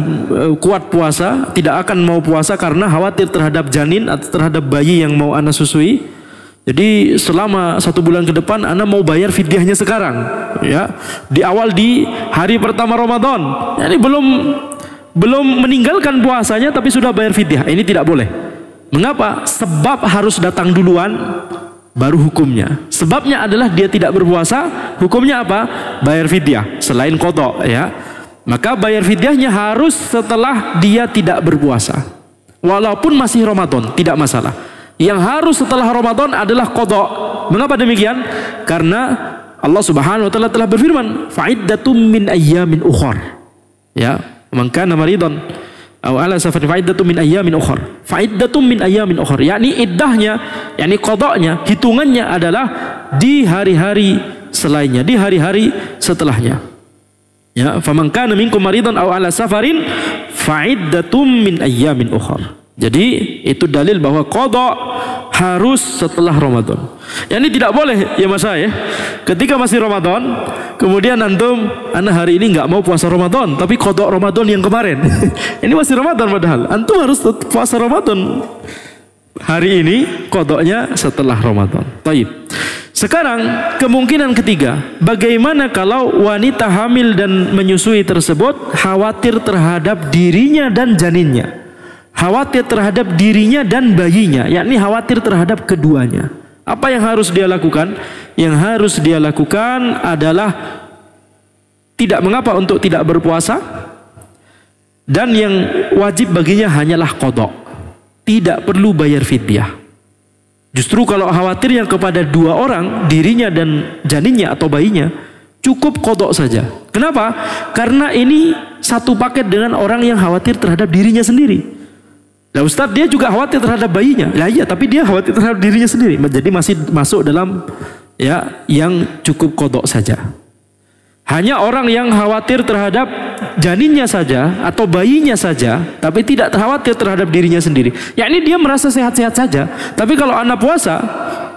kuat puasa, tidak akan mau puasa karena khawatir terhadap janin atau terhadap bayi yang mau anak susui. Jadi selama 1 bulan ke depan anak mau bayar fidyahnya sekarang, ya. Di hari pertama Ramadan. Ini belum meninggalkan puasanya tapi sudah bayar fidyah. Ini tidak boleh. Mengapa? Sebab harus datang duluan baru hukumnya. Sebabnya adalah dia tidak berpuasa, hukumnya apa? Bayar fidyah selain qadha, ya. Maka bayar fidyahnya harus setelah dia tidak berpuasa. Walaupun masih Ramadan, tidak masalah. Yang harus setelah Ramadan adalah qadha. Mengapa demikian? Karena Allah Subhanahu wa taala telah berfirman, "Fa'iddatum min ayyamin ukhar." Ya, man kana maridan aw ala safarin fa'iddatum min ayyamin ukhar. Fa'iddatum min ayyamin ukhar. Yakni iddahnya, yakni qadhanya, hitungannya adalah di hari-hari selainnya, di hari-hari setelahnya. Ya, faman kana minkum maridan aw ala safarin fa'iddatum min ayyamin ukhar. Jadi itu dalil bahwa qadha harus setelah Ramadan. Ini tidak boleh ya Mas ya. Ketika masih Ramadan, kemudian antum hari ini nggak mau puasa Ramadan, tapi qadha Ramadan yang kemarin. Ini masih Ramadan padahal. Antum harus puasa Ramadan hari ini, qadhanya setelah Ramadan. Taib. Sekarang kemungkinan ketiga, bagaimana kalau wanita hamil dan menyusui tersebut khawatir terhadap dirinya dan janinnya? Khawatir terhadap dirinya dan bayinya, yakni khawatir terhadap keduanya. Apa yang harus dia lakukan? Yang harus dia lakukan adalah tidak mengapa untuk tidak berpuasa, dan yang wajib baginya hanyalah qadha. Tidak perlu bayar fidyah. Justru kalau khawatirnya kepada 2 orang, dirinya dan janinnya atau bayinya, cukup qadha saja. Kenapa? Karena ini satu paket dengan orang yang khawatir terhadap dirinya sendiri. Nah Ustadz, dia juga khawatir terhadap bayinya. Nah iya, tapi dia khawatir terhadap dirinya sendiri. Jadi masih masuk dalam ya yang cukup qadha saja. Hanya orang yang khawatir terhadap janinnya saja atau bayinya saja, tapi tidak khawatir terhadap dirinya sendiri. Yakni dia merasa sehat-sehat saja. Tapi kalau anak puasa,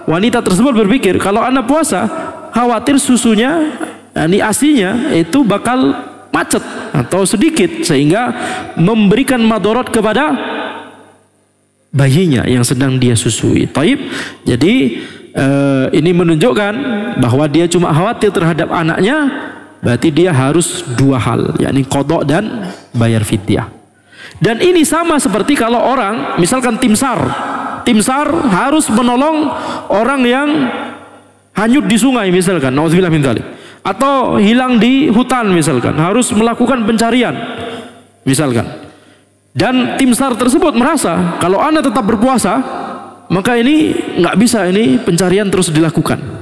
wanita tersebut berpikir kalau anak puasa, khawatir susunya, ini asinya itu bakal macet atau sedikit sehingga memberikan madarat kepada bayinya yang sedang dia susui. Taib. Jadi ini menunjukkan bahwa dia cuma khawatir terhadap anaknya, berarti dia harus 2 hal, yakni qadha dan bayar fidyah. Dan ini sama seperti kalau orang misalkan tim SAR harus menolong orang yang hanyut di sungai misalkan, nauzubillah min dzalik, atau hilang di hutan misalkan, harus melakukan pencarian misalkan. Dan tim SAR tersebut merasa kalau Anda tetap berpuasa, maka ini nggak bisa, ini pencarian terus dilakukan.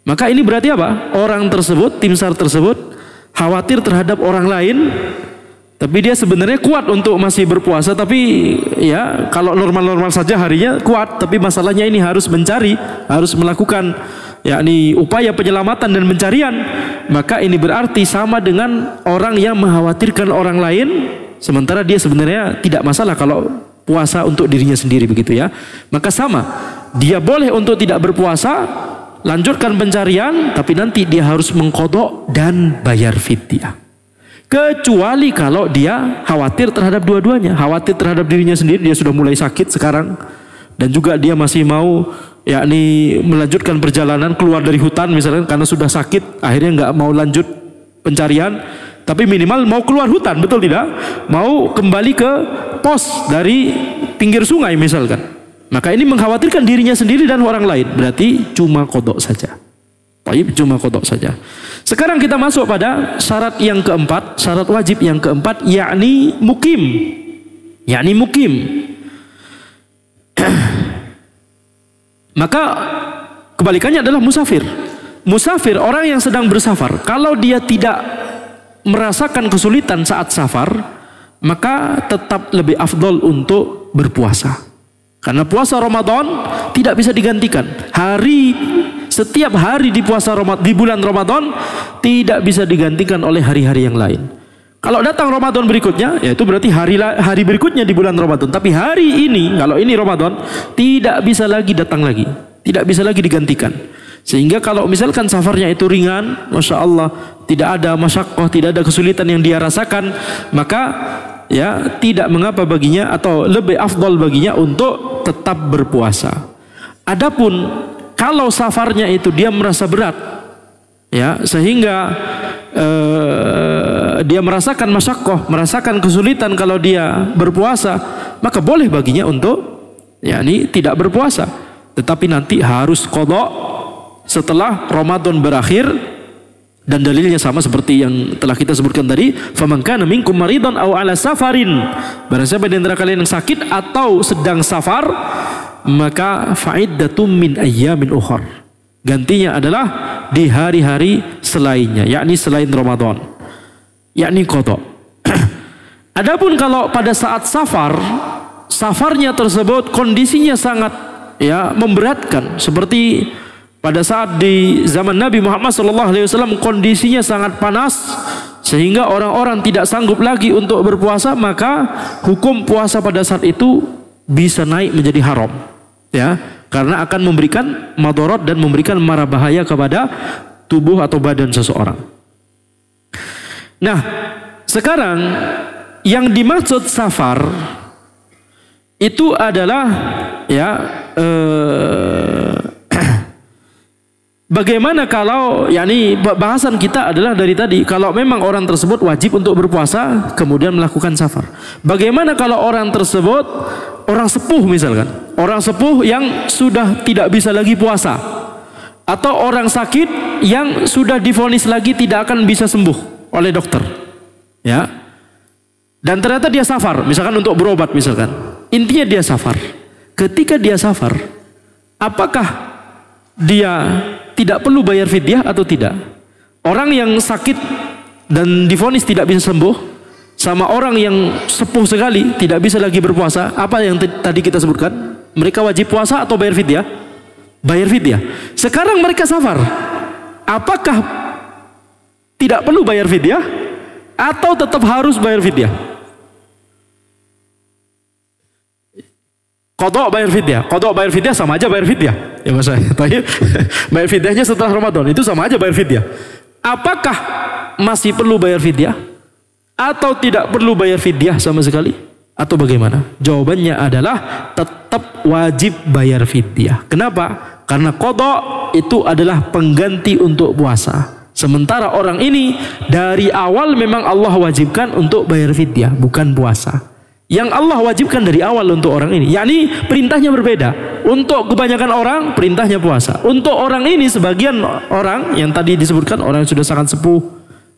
Maka ini berarti apa? Orang tersebut, tim SAR tersebut khawatir terhadap orang lain Tapi dia sebenarnya kuat untuk masih berpuasa, tapi ya kalau normal-normal saja harinya kuat, tapi masalahnya ini harus mencari, harus melakukan yakni upaya penyelamatan dan pencarian. Maka ini berarti sama dengan orang yang mengkhawatirkan orang lain, sementara dia sebenarnya tidak masalah kalau puasa untuk dirinya sendiri, begitu ya. Maka sama, dia boleh untuk tidak berpuasa, lanjutkan pencarian, tapi nanti dia harus mengqadha dan bayar fidyah. Kecuali kalau dia khawatir terhadap dua-duanya, khawatir terhadap dirinya sendiri, dia sudah mulai sakit sekarang, dan juga dia masih mau yakni melanjutkan perjalanan keluar dari hutan misalnya karena sudah sakit, akhirnya nggak mau lanjut pencarian, tapi minimal mau keluar hutan, betul tidak? Mau kembali ke pos dari pinggir sungai misalkan. Maka ini mengkhawatirkan dirinya sendiri dan orang lain, berarti cuma qadha saja. Baik, cuma qadha saja. Sekarang kita masuk pada syarat yang keempat, syarat wajib yang keempat, yakni mukim. Yakni mukim. Maka kebalikannya adalah musafir. Musafir, orang yang sedang bersafar, kalau dia tidak merasakan kesulitan saat safar, maka tetap lebih afdol untuk berpuasa. Karena puasa Ramadan tidak bisa digantikan. Setiap hari di bulan Ramadan tidak bisa digantikan oleh hari-hari yang lain. Kalau datang Ramadan berikutnya, ya itu berarti hari berikutnya di bulan Ramadan. Tapi hari ini, kalau ini Ramadan, tidak bisa lagi datang lagi, tidak bisa lagi digantikan. Sehingga kalau misalkan safarnya itu ringan, masya Allah, tidak ada masyaqqah, tidak ada kesulitan yang dia rasakan, maka ya tidak mengapa baginya atau lebih afdal baginya untuk tetap berpuasa. Adapun kalau safarnya itu dia merasa berat, ya sehingga dia merasakan masyaqqah, merasakan kesulitan kalau dia berpuasa, maka boleh baginya untuk yakni tidak berpuasa, tetapi nanti harus qadha setelah Ramadan berakhir. Dan dalilnya sama seperti yang telah kita sebutkan tadi, faman kana minkum maridan aw ala safarin, barang siapa di antara kalian yang sakit atau sedang safar, maka fa'iddatum min ayyamin ukhar, gantinya adalah di hari-hari selainnya, yakni selain Ramadan, yakni qadha. Adapun kalau pada saat safarnya tersebut kondisinya sangat ya memberatkan, seperti pada saat di zaman Nabi Muhammad SAW kondisinya sangat panas sehingga orang-orang tidak sanggup lagi untuk berpuasa, maka hukum puasa pada saat itu bisa naik menjadi haram, ya, karena akan memberikan madarat dan memberikan mara bahaya kepada tubuh atau badan seseorang. Nah, sekarang yang dimaksud safar itu adalah ya bagaimana kalau yakni bahasan kita adalah dari tadi, kalau memang orang tersebut wajib untuk berpuasa kemudian melakukan safar. Bagaimana kalau orang tersebut orang sepuh misalkan, orang sepuh yang sudah tidak bisa lagi puasa, atau orang sakit yang sudah divonis lagi tidak akan bisa sembuh oleh dokter, ya, dan ternyata dia safar misalkan untuk berobat misalkan. Intinya dia safar. Ketika dia safar, apakah dia tidak perlu bayar fidyah atau tidak? Orang yang sakit dan divonis tidak bisa sembuh sama orang yang sepuh sekali tidak bisa lagi berpuasa, apa yang tadi kita sebutkan? Mereka wajib puasa atau bayar fidyah? Bayar fidyah. Sekarang mereka safar, apakah tidak perlu bayar fidyah atau tetap harus bayar fidyah? Qadha bayar fidyah, qadha bayar fidyah sama aja bayar fidyah. Ya Mas, bayar fidyahnya setelah Ramadan itu sama aja bayar fidyah. Apakah masih perlu bayar fidyah atau tidak perlu bayar fidyah sama sekali, atau bagaimana? Jawabannya adalah tetap wajib bayar fidyah. Kenapa? Karena qadha itu adalah pengganti untuk puasa. Sementara orang ini dari awal memang Allah wajibkan untuk bayar fidyah, bukan puasa. Yang Allah wajibkan dari awal untuk orang ini, yakni perintahnya berbeda. Untuk kebanyakan orang perintahnya puasa. Untuk orang ini, sebagian orang yang tadi disebutkan, orang yang sudah sangat sepuh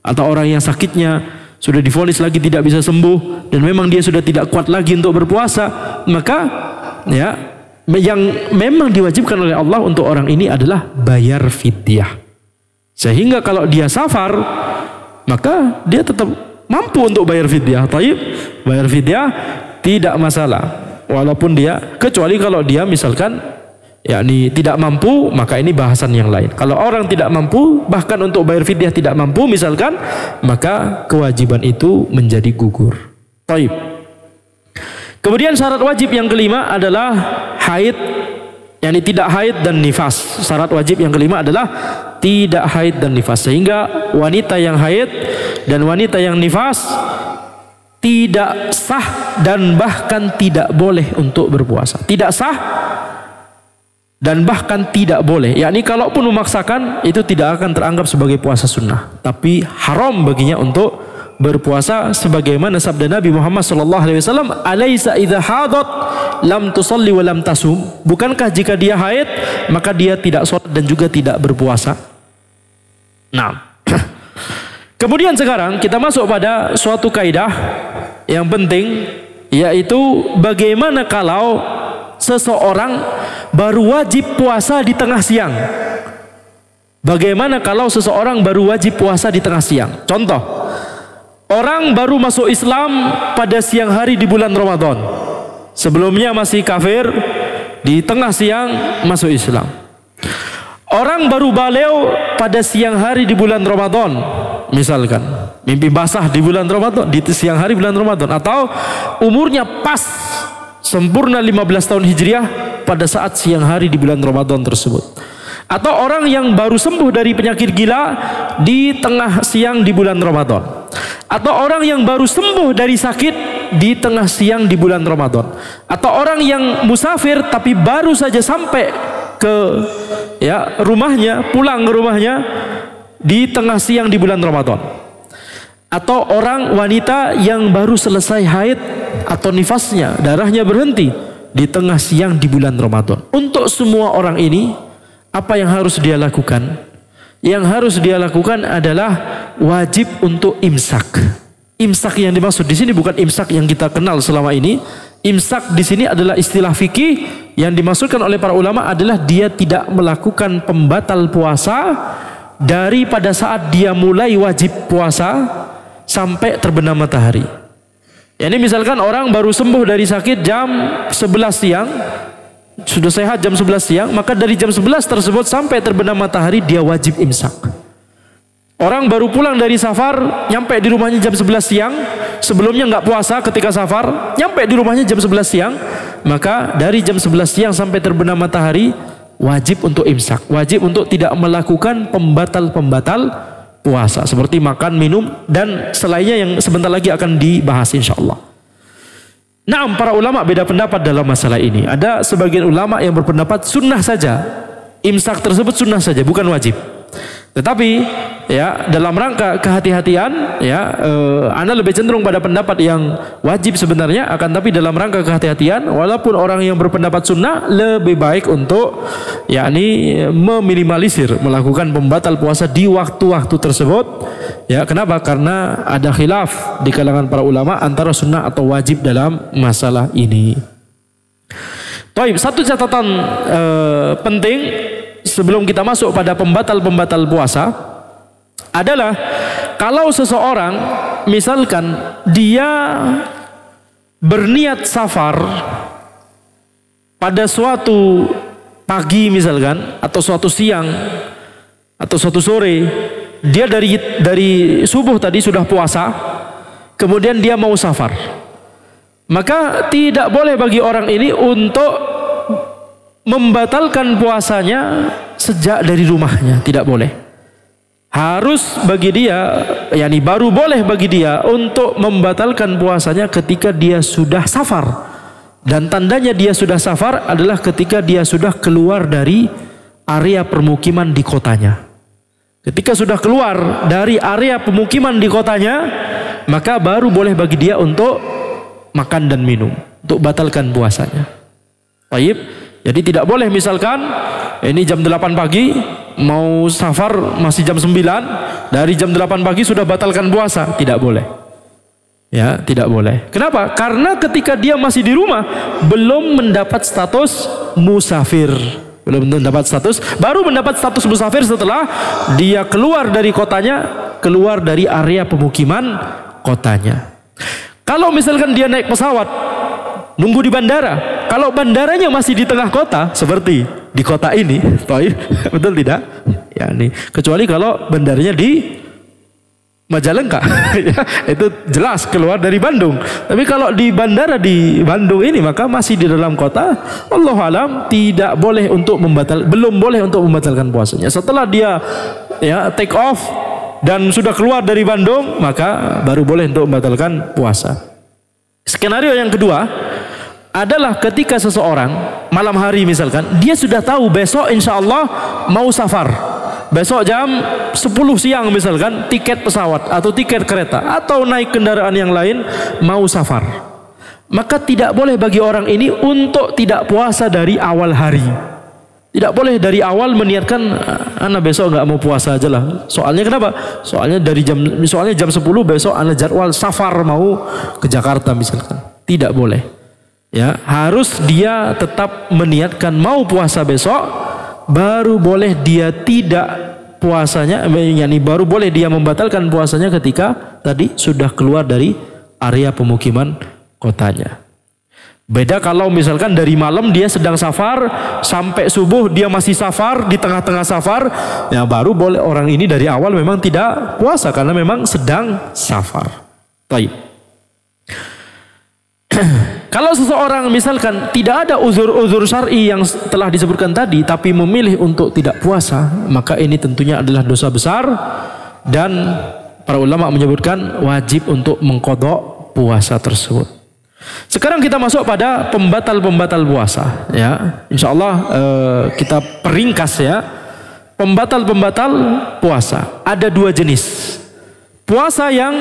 atau orang yang sakitnya sudah divonis lagi tidak bisa sembuh dan memang dia sudah tidak kuat lagi untuk berpuasa, maka ya yang memang diwajibkan oleh Allah untuk orang ini adalah bayar fidyah. Sehingga kalau dia safar, maka dia tetap mampu untuk bayar fidyah, taib, bayar fidyah tidak masalah. Walaupun dia, kecuali kalau dia misalkan yakni tidak mampu, maka ini bahasan yang lain. Kalau orang tidak mampu, bahkan untuk bayar fidyah tidak mampu misalkan, maka kewajiban itu menjadi gugur. Taib. Kemudian syarat wajib yang kelima adalah haid, yakni tidak haid dan nifas. Syarat wajib yang kelima adalah tidak haid dan nifas. Sehingga wanita yang haid dan wanita yang nifas tidak sah dan bahkan tidak boleh untuk berpuasa. Tidak sah dan bahkan tidak boleh. Yakni kalaupun memaksakan itu tidak akan teranggap sebagai puasa sunnah, tapi haram baginya untuk berpuasa sebagaimana sabda Nabi Muhammad SAW, "Alaisa idza hadat lam tusalli wa lam tasum?" Bukankah jika dia haid maka dia tidak salat dan juga tidak berpuasa? Nah, kemudian sekarang kita masuk pada suatu kaidah yang penting, yaitu bagaimana kalau seseorang baru wajib puasa di tengah siang. Bagaimana kalau seseorang baru wajib puasa di tengah siang? Contoh, orang baru masuk Islam pada siang hari di bulan Ramadan. Sebelumnya masih kafir, di tengah siang masuk Islam. Orang baru balighh pada siang hari di bulan Ramadan, misalkan mimpi basah di bulan Ramadan, di siang hari bulan Ramadan, atau umurnya pas sempurna 15 tahun Hijriah pada saat siang hari di bulan Ramadan tersebut. Atau orang yang baru sembuh dari penyakit gila di tengah siang di bulan Ramadan. Atau orang yang baru sembuh dari sakit di tengah siang di bulan Ramadan. Atau orang yang musafir tapi baru saja sampai ke rumahnya, pulang ke rumahnya di tengah siang di bulan Ramadan. Atau orang wanita yang baru selesai haid atau nifasnya, darahnya berhenti di tengah siang di bulan Ramadan. Untuk semua orang ini, apa yang harus dia lakukan? Yang harus dia lakukan adalah wajib untuk imsak. Imsak yang dimaksud di sini bukan imsak yang kita kenal selama ini. Imsak di sini adalah istilah fikih yang dimaksudkan oleh para ulama adalah dia tidak melakukan pembatal puasa dari pada saat dia mulai wajib puasa sampai terbenam matahari. Ini misalkan orang baru sembuh dari sakit jam 11 siang, sudah sehat jam 11 siang, maka dari jam 11 tersebut sampai terbenam matahari dia wajib imsak. Orang baru pulang dari safar, nyampe di rumahnya jam 11 siang, sebelumnya nggak puasa ketika safar, nyampe di rumahnya jam 11 siang, maka dari jam 11 siang sampai terbenam matahari wajib untuk imsak, wajib untuk tidak melakukan pembatal-pembatal puasa seperti makan, minum dan selainnya yang sebentar lagi akan dibahas insyaallah. Nah, para ulama beda pendapat dalam masalah ini. Ada sebagian ulama yang berpendapat sunnah saja, imsak tersebut sunnah saja, bukan wajib. Tetapi ya dalam rangka kehati-hatian ana lebih cenderung pada pendapat yang wajib sebenarnya, akan tapi dalam rangka kehati-hatian walaupun orang yang berpendapat sunnah lebih baik untuk yakni meminimalisir melakukan pembatal puasa di waktu-waktu tersebut. Ya, kenapa? Karena ada khilaf di kalangan para ulama antara sunnah atau wajib dalam masalah ini. Baik, satu catatan penting sebelum kita masuk pada pembatal-pembatal puasa adalah kalau seseorang misalkan dia berniat safar pada suatu pagi misalkan, atau suatu siang atau suatu sore, dia dari subuh tadi sudah puasa, kemudian dia mau safar, maka tidak boleh bagi orang ini untuk membatalkan puasanya sejak dari rumahnya, tidak boleh. Harus bagi dia, yakni baru boleh bagi dia untuk membatalkan puasanya ketika dia sudah safar. Dan tandanya dia sudah safar adalah ketika dia sudah keluar dari area permukiman di kotanya. Ketika sudah keluar dari area pemukiman di kotanya, maka baru boleh bagi dia untuk makan dan minum, untuk batalkan puasanya. Baik. Jadi tidak boleh misalkan ini jam 8 pagi mau safar masih jam 9, dari jam 8 pagi sudah batalkan puasa, tidak boleh. Ya, tidak boleh. Kenapa? Karena ketika dia masih di rumah belum mendapat status musafir. Belum mendapat status, baru mendapat status musafir setelah dia keluar dari kotanya, keluar dari area pemukiman kotanya. Kalau misalkan dia naik pesawat, nunggu di bandara. Kalau bandaranya masih di tengah kota, seperti di kota ini, betul tidak? Ya, nih. Kecuali kalau bandaranya di Majalengka, ya, itu jelas keluar dari Bandung. Tapi kalau di bandara di Bandung ini, maka masih di dalam kota. Allahu alam, tidak boleh untuk belum boleh untuk membatalkan puasanya. Setelah dia ya take off dan sudah keluar dari Bandung, maka baru boleh untuk membatalkan puasa. Skenario yang kedua adalah ketika seseorang malam hari misalkan, dia sudah tahu besok insya Allah mau safar. Besok jam 10 siang misalkan tiket pesawat atau tiket kereta atau naik kendaraan yang lain mau safar. Maka tidak boleh bagi orang ini untuk tidak puasa dari awal hari. Tidak boleh dari awal meniatkan ana besok nggak mau puasa aja lah. Soalnya kenapa? Soalnya jam 10 besok ana jadwal safar mau ke Jakarta misalkan. Tidak boleh. Ya, harus dia tetap meniatkan mau puasa besok. Baru boleh dia tidak puasanya, yakni baru boleh dia membatalkan puasanya ketika tadi sudah keluar dari area pemukiman kotanya. Beda kalau misalkan dari malam dia sedang safar sampai subuh dia masih safar, di tengah-tengah safar, ya baru boleh orang ini dari awal memang tidak puasa karena memang sedang safar. Baik. Kalau seseorang misalkan tidak ada uzur-uzur syar'i yang telah disebutkan tadi, tapi memilih untuk tidak puasa, maka ini tentunya adalah dosa besar dan para ulama menyebutkan wajib untuk mengqadha puasa tersebut. Sekarang kita masuk pada pembatal-pembatal puasa. Ya, insyaallah kita peringkas ya. Pembatal-pembatal puasa ada dua jenis. Puasa yang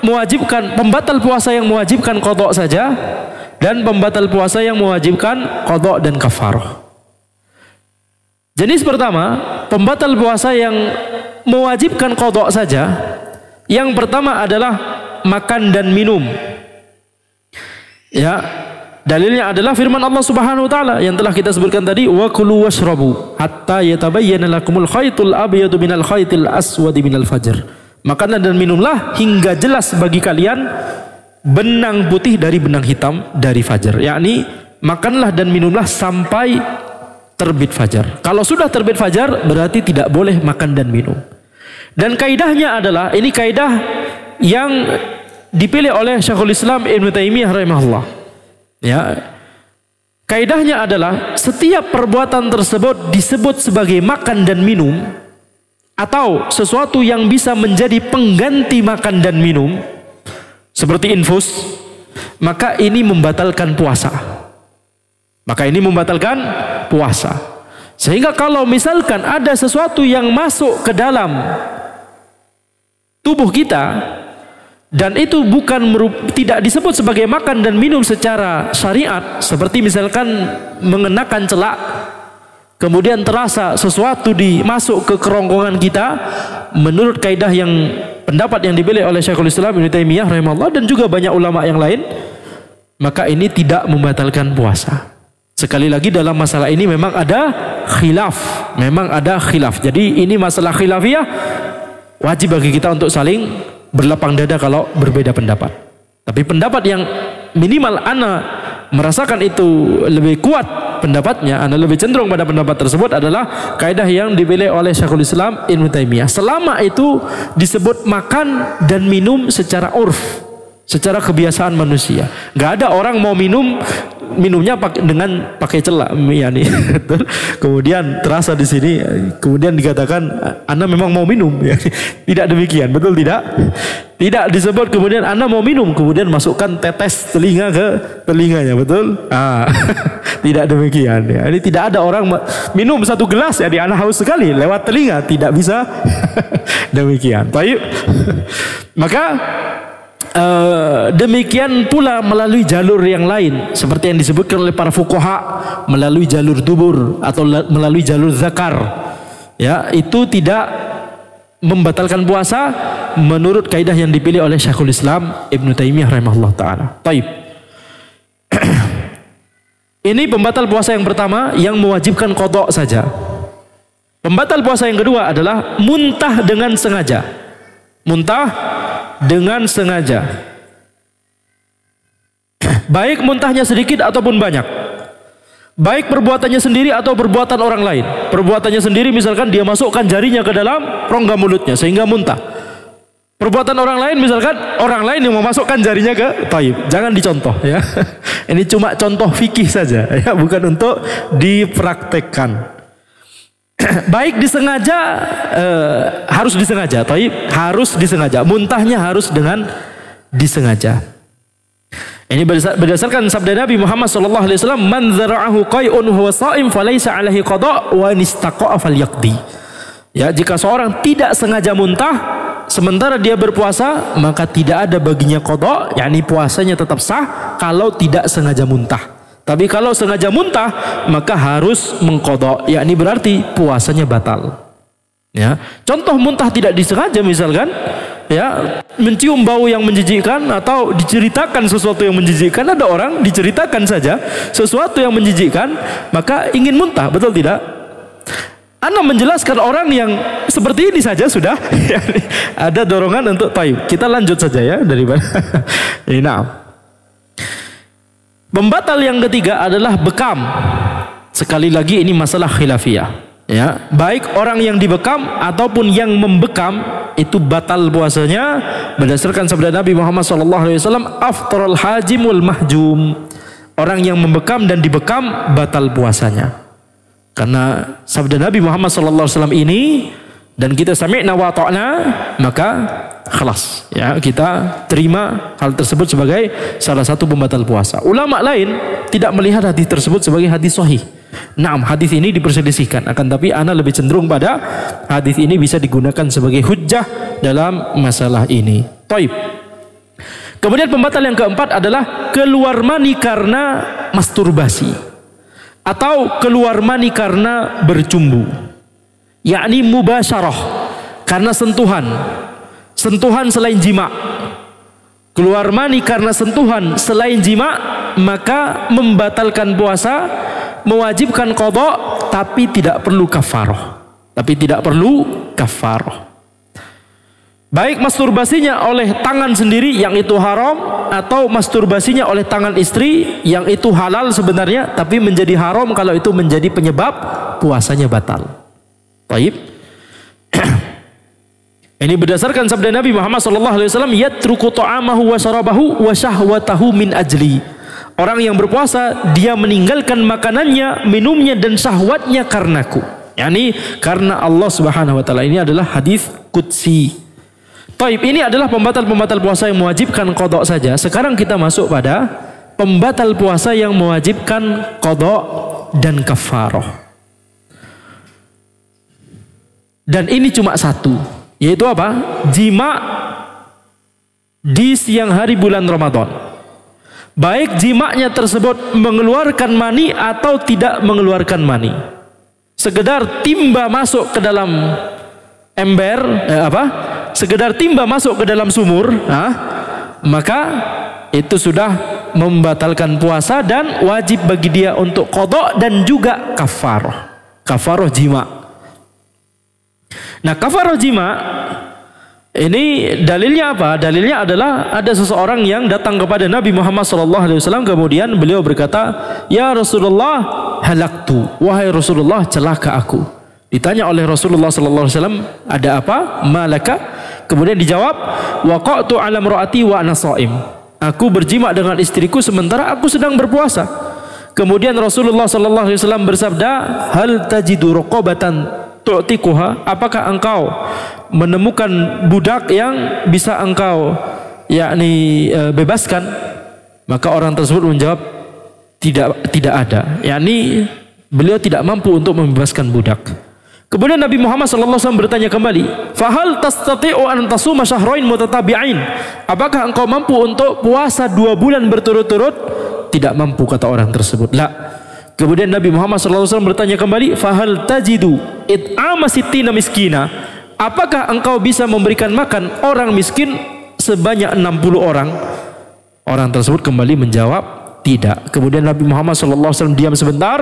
mewajibkan, pembatal puasa yang mewajibkan qadha saja, dan pembatal puasa yang mewajibkan qadha dan kafarah. Jenis pertama, pembatal puasa yang mewajibkan qadha saja. Yang pertama adalah makan dan minum. Ya, dalilnya adalah firman Allah Subhanahu wa taala yang telah kita sebutkan tadi, wa kulu washrabu hatta yatabayyana lakumul khaytul abyadu minal khaytil aswadi minal fajr. Makanlah dan minumlah hingga jelas bagi kalian benang putih dari benang hitam dari fajar. Yakni makanlah dan minumlah sampai terbit fajar. Kalau sudah terbit fajar berarti tidak boleh makan dan minum. Dan kaidahnya adalah, ini kaidah yang dipilih oleh Syekhul Islam Ibnu Taimiyah rahimahullah. Ya. Kaidahnya adalah setiap perbuatan tersebut disebut sebagai makan dan minum atau sesuatu yang bisa menjadi pengganti makan dan minum seperti infus, maka ini membatalkan puasa. Maka ini membatalkan puasa. Sehingga kalau misalkan ada sesuatu yang masuk ke dalam tubuh kita dan itu tidak disebut sebagai makan dan minum secara syariat, seperti misalkan mengenakan celak, kemudian terasa sesuatu masuk ke kerongkongan kita, menurut kaidah yang pendapat yang dipilih oleh Syekhul Islam Ibnu Taimiyah rahimahullah dan juga banyak ulama yang lain, maka ini tidak membatalkan puasa. Sekali lagi dalam masalah ini memang ada khilaf. Jadi ini masalah khilafiyah, wajib bagi kita untuk saling berlapang dada kalau berbeda pendapat. Tapi pendapat yang minimal ana merasakan itu lebih kuat pendapatnya, ana lebih cenderung pada pendapat tersebut adalah kaidah yang dipilih oleh Syekhul Islam Ibnu Taimiyah. Selama itu disebut makan dan minum secara urf, secara kebiasaan manusia. Nggak ada orang mau minumnya pakai celak, yani. Kemudian terasa di sini, kemudian dikatakan Anda memang mau minum, ya. Tidak demikian, betul tidak? Tidak disebut kemudian Anda mau minum, kemudian masukkan tetes telinga ke telinganya, betul? Tidak demikian, ya. Ini tidak ada orang minum satu gelas, ya, Anda haus sekali lewat telinga, tidak bisa demikian. Baik. Maka demikian pula melalui jalur yang lain seperti yang disebutkan oleh para fuqaha, melalui jalur dubur atau melalui jalur zakar, ya, itu tidak membatalkan puasa menurut kaidah yang dipilih oleh Syekhul Islam Ibnu Taimiyah rahimahullah taala. Baik. Ini pembatal puasa yang pertama yang mewajibkan qadha saja. Pembatal puasa yang kedua adalah muntah dengan sengaja. Muntah dengan sengaja. Baik muntahnya sedikit ataupun banyak. Baik perbuatannya sendiri atau perbuatan orang lain. Perbuatannya sendiri misalkan dia masukkan jarinya ke dalam rongga mulutnya sehingga muntah. Perbuatan orang lain misalkan orang lain yang memasukkan jarinya ke taib. Jangan dicontoh ya. Ini cuma contoh fikih saja ya, bukan untuk dipraktekkan. Baik disengaja, harus disengaja, taib harus disengaja. Muntahnya harus dengan disengaja. Ini berdasarkan sabda Nabi Muhammad SAW, man zara'ahu qai'un huwa sha'im falaysa 'alaihi qada' wa nistaqa'a falyaqdi. Ya, jika seorang tidak sengaja muntah sementara dia berpuasa, maka tidak ada baginya qada', yakni puasanya tetap sah kalau tidak sengaja muntah. Tapi kalau sengaja muntah, maka harus mengqada', yakni berarti puasanya batal. Ya, contoh muntah tidak disengaja misalkan, ya, mencium bau yang menjijikkan atau diceritakan sesuatu yang menjijikkan. Ada orang diceritakan saja sesuatu yang menjijikkan, maka ingin muntah, betul tidak? Anda menjelaskan orang yang seperti ini saja sudah ada dorongan untuk taib. Kita lanjut saja ya daripada ini. Nah, pembatal yang ketiga adalah bekam. Sekali lagi ini masalah khilafiyah. Ya, baik orang yang dibekam ataupun yang membekam itu batal puasanya berdasarkan sabda Nabi Muhammad SAW, aftarul hajim wal mahjum. Orang yang membekam dan dibekam batal puasanya. Karena sabda Nabi Muhammad SAW ini dan kita sami'na wa ta'na, maka khalas ya, kita terima hal tersebut sebagai salah satu pembatal puasa. Ulama lain tidak melihat hadis tersebut sebagai hadis sahih. Naam, hadis ini diperselisihkan, akan tapi ana lebih cenderung pada hadis ini bisa digunakan sebagai hujjah dalam masalah ini. Taib. Kemudian pembatal yang keempat adalah keluar mani karena masturbasi atau keluar mani karena bercumbu, yakni mubasyarah, karena sentuhan selain jima. Keluar mani karena sentuhan selain jima maka membatalkan puasa, mewajibkan qada, tapi tidak perlu kafarah. Baik masturbasinya oleh tangan sendiri yang itu haram, atau masturbasinya oleh tangan istri yang itu halal sebenarnya tapi menjadi haram kalau itu menjadi penyebab puasanya batal. Baik. Ini berdasarkan sabda Nabi Muhammad SAW, yatruku ta'amahu wa syarabahu wa syahwatahu min ajli. Orang yang berpuasa dia meninggalkan makanannya, minumnya dan syahwatnya karenaku. Yani karena Allah Subhanahu wa taala. Ini adalah hadis qudsi. Taib, ini adalah pembatal-pembatal puasa yang mewajibkan qada saja. Sekarang kita masuk pada pembatal puasa yang mewajibkan qada dan kafarah. Dan ini cuma satu, yaitu apa? Jima di siang hari bulan Ramadan. Baik jimaknya tersebut mengeluarkan mani atau tidak mengeluarkan mani. Sekedar timba masuk ke dalam ember, sekedar timba masuk ke dalam sumur, maka itu sudah membatalkan puasa dan wajib bagi dia untuk qada dan juga kafarah jima. Nah, kafarah jima ini dalilnya apa? Dalilnya adalah ada seseorang yang datang kepada Nabi Muhammad SAW, kemudian beliau berkata, ya Rasulullah, halaktu, wahai Rasulullah, celaka aku. Ditanya oleh Rasulullah SAW, ada apa? Malaka? Kemudian dijawab, waqa'tu ala imraati wa ana shaim. Aku berjima dengan istriku sementara aku sedang berpuasa. Kemudian Rasulullah SAW bersabda, hal tajidu raqabatan tu'tikuha? Apakah engkau menemukan budak yang bisa engkau yakni bebaskan? Maka orang tersebut menjawab, tidak ada. Yakni beliau tidak mampu untuk membebaskan budak. Kemudian Nabi Muhammad SAW bertanya kembali, fahal tastati'u an tasuma syahrain mutatabi'ain? Apakah engkau mampu untuk puasa 2 bulan berturut-turut? Tidak mampu, kata orang tersebut. La. Kemudian Nabi Muhammad SAW bertanya kembali, fahal tajidu it'ama sittina miskina? Apakah engkau bisa memberikan makan orang miskin sebanyak 60 orang? Orang tersebut kembali menjawab, Tidak. Kemudian Nabi Muhammad SAW diam sebentar.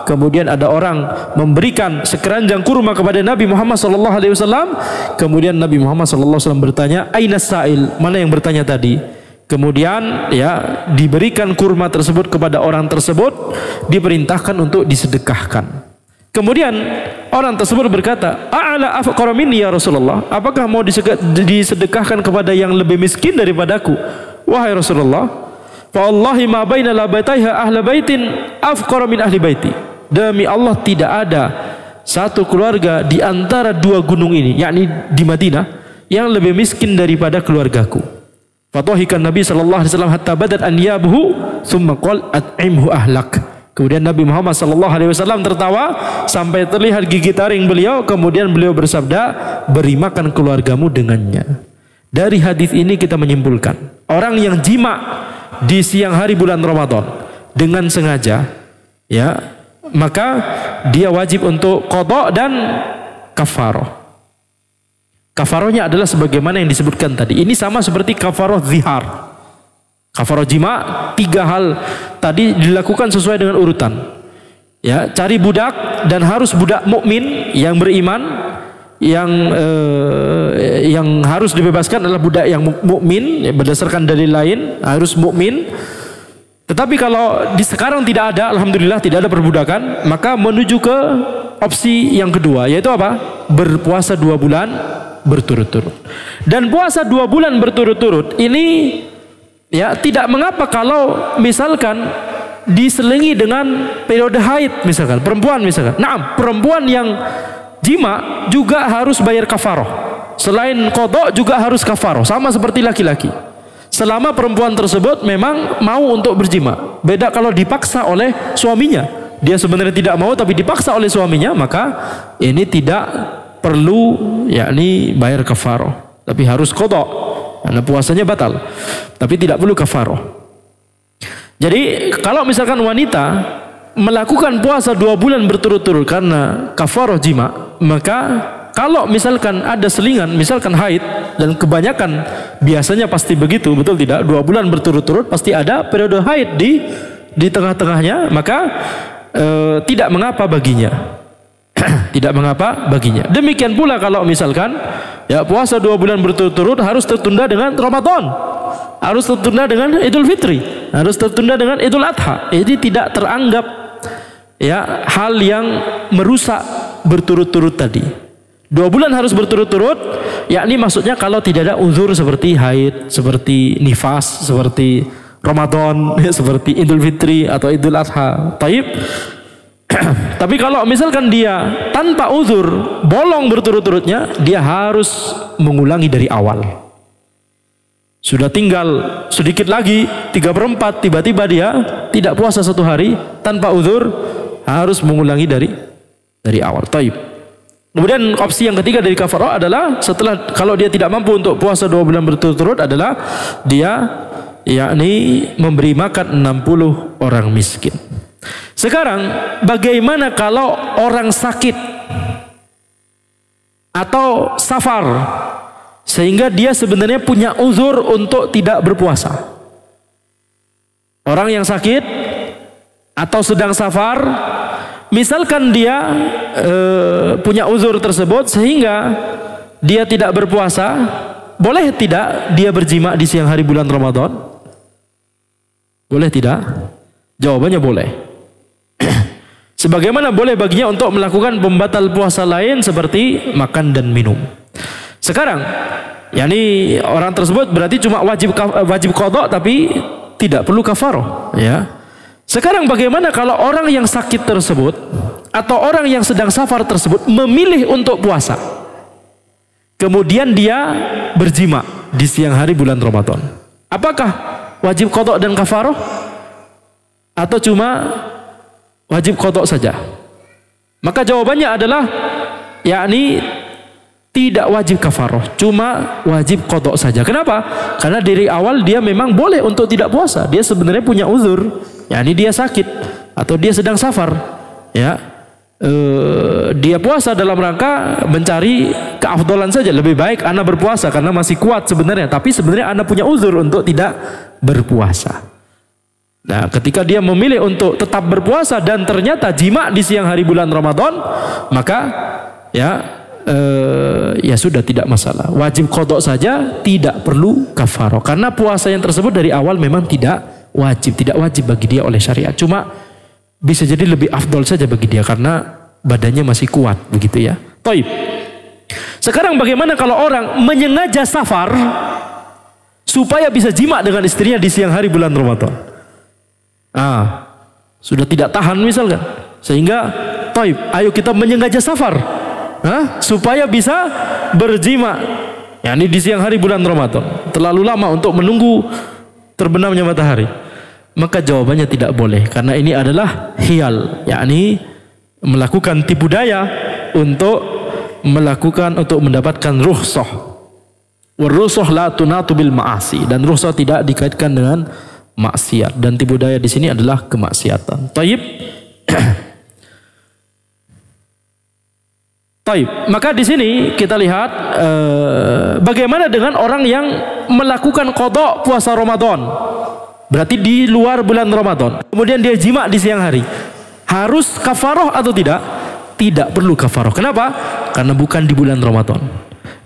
Kemudian ada orang memberikan sekeranjang kurma kepada Nabi Muhammad SAW. Kemudian Nabi Muhammad SAW bertanya, "Aina sa'il?" Mana yang bertanya tadi? Kemudian ya diberikan kurma tersebut kepada orang tersebut, diperintahkan untuk disedekahkan. Kemudian orang tersebut berkata, "A'ala afqara minni ya Rasulullah?" Apakah mau disedekahkan kepada yang lebih miskin daripadaku? Wahai Rasulullah, Wallahi ma baina labataiha ahla baitin afqara min ahli baiti. Demi Allah tidak ada satu keluarga di antara dua gunung ini, yakni di Madinah, yang lebih miskin daripada keluargaku. Fatahikan Nabi sallallahu alaihi wasallam hatta badat anyabuhu thumma qala at'imhu ahlak. Kemudian Nabi Muhammad sallallahu alaihi wasallam tertawa sampai terlihat gigi taring beliau, kemudian beliau bersabda, "Beri makan keluargamu dengannya." Dari hadis ini kita menyimpulkan, orang yang jima di siang hari bulan Ramadan dengan sengaja, ya, maka dia wajib untuk qada dan kafaroh. Kafarohnya adalah sebagaimana yang disebutkan tadi. Ini sama seperti kafaroh zihar. Kafaroh jima, 3 hal tadi dilakukan sesuai dengan urutan. Ya, cari budak dan harus budak mukmin yang beriman. Yang harus dibebaskan adalah budak yang mukmin, berdasarkan dalil lain harus mukmin. Tetapi kalau di sekarang tidak ada, alhamdulillah tidak ada perbudakan, maka menuju ke opsi yang kedua, yaitu apa? Berpuasa 2 bulan berturut-turut. Dan puasa 2 bulan berturut-turut ini ya tidak mengapa kalau misalkan diselingi dengan periode haid, misalkan perempuan misalkan. Nah, perempuan yang jima juga harus bayar kafaroh. Selain qada juga harus kafaroh, sama seperti laki-laki. Selama perempuan tersebut memang mau untuk berjima. Beda kalau dipaksa oleh suaminya. Dia sebenarnya tidak mau tapi dipaksa oleh suaminya, maka ini tidak perlu yakni bayar kafaroh, tapi harus qada. Karena puasanya batal. Tapi tidak perlu kafaroh. Jadi kalau misalkan wanita melakukan puasa 2 bulan berturut-turut karena kafaroh jima, maka kalau misalkan ada selingan, misalkan haid, dan kebanyakan biasanya pasti begitu, betul tidak? 2 bulan berturut-turut pasti ada periode haid di tengah-tengahnya, maka tidak mengapa baginya. Tidak mengapa baginya. Demikian pula kalau misalkan ya puasa 2 bulan berturut-turut harus tertunda dengan Ramadan, harus tertunda dengan Idul Fitri, harus tertunda dengan Idul Adha. Jadi tidak teranggap ya hal yang merusak berturut-turut tadi. 2 bulan harus berturut-turut, yakni maksudnya kalau tidak ada uzur seperti haid, seperti nifas, seperti Ramadan, seperti Idul Fitri atau Idul Adha. Taib. Tapi kalau misalkan dia tanpa uzur bolong berturut-turutnya, dia harus mengulangi dari awal. Sudah tinggal sedikit lagi 3/4, tiba-tiba dia tidak puasa 1 hari tanpa uzur, harus mengulangi dari awal. Taib. Kemudian opsi yang ketiga dari kafarah adalah setelah kalau dia tidak mampu untuk puasa 2 bulan berturut-turut adalah dia yakni memberi makan 60 orang miskin. Sekarang bagaimana kalau orang sakit atau safar sehingga dia sebenarnya punya uzur untuk tidak berpuasa? Orang yang sakit atau sedang safar, misalkan dia punya uzur tersebut sehingga dia tidak berpuasa, boleh tidak dia berjima di siang hari bulan Ramadan? Boleh tidak? Jawabannya boleh. Sebagaimana boleh baginya untuk melakukan pembatal puasa lain seperti makan dan minum. Sekarang, yakni orang tersebut berarti cuma wajib qada tapi tidak perlu kafarah, ya. Sekarang bagaimana kalau orang yang sakit tersebut atau orang yang sedang safar tersebut memilih untuk puasa, kemudian dia berjima di siang hari bulan Ramadan? Apakah wajib qada dan kafarah atau cuma wajib qada saja? Maka jawabannya adalah yakni tidak wajib kafarah, cuma wajib qada saja. Kenapa? Karena dari awal dia memang boleh untuk tidak puasa. Dia sebenarnya punya uzur, yakni dia sakit atau dia sedang safar, ya. Dia puasa dalam rangka mencari keafdalan saja. Lebih baik ana berpuasa karena masih kuat sebenarnya, tapi sebenarnya ana punya uzur untuk tidak berpuasa. Nah, ketika dia memilih untuk tetap berpuasa dan ternyata jima di siang hari bulan Ramadan, maka ya sudah, tidak masalah. Wajib qadha saja, tidak perlu kafarah. Karena puasa yang tersebut dari awal memang tidak wajib bagi dia oleh syariat. Cuma bisa jadi lebih afdol saja bagi dia karena badannya masih kuat, begitu ya. Taib. Sekarang bagaimana kalau orang menyengaja safar supaya bisa jima dengan istrinya di siang hari bulan Ramadan? Sudah tidak tahan misalkan, sehingga taib, ayo kita menyengaja safar supaya bisa berjima yakni di siang hari bulan Ramadan. Terlalu lama untuk menunggu terbenamnya matahari. Maka jawabannya tidak boleh, karena ini adalah hiyal, yakni melakukan tipu daya untuk mendapatkan rukhsah. Warukhsah la tunatu bil ma'asi, dan rukhsah tidak dikaitkan dengan maksiat, dan tipu daya di sini adalah kemaksiatan. Taib. Taib. Maka di sini kita lihat bagaimana dengan orang yang melakukan qadha puasa Ramadan. Berarti di luar bulan Ramadan. Kemudian dia jima di siang hari. Harus kafarah atau tidak? Tidak perlu kafarah. Kenapa? Karena bukan di bulan Ramadan.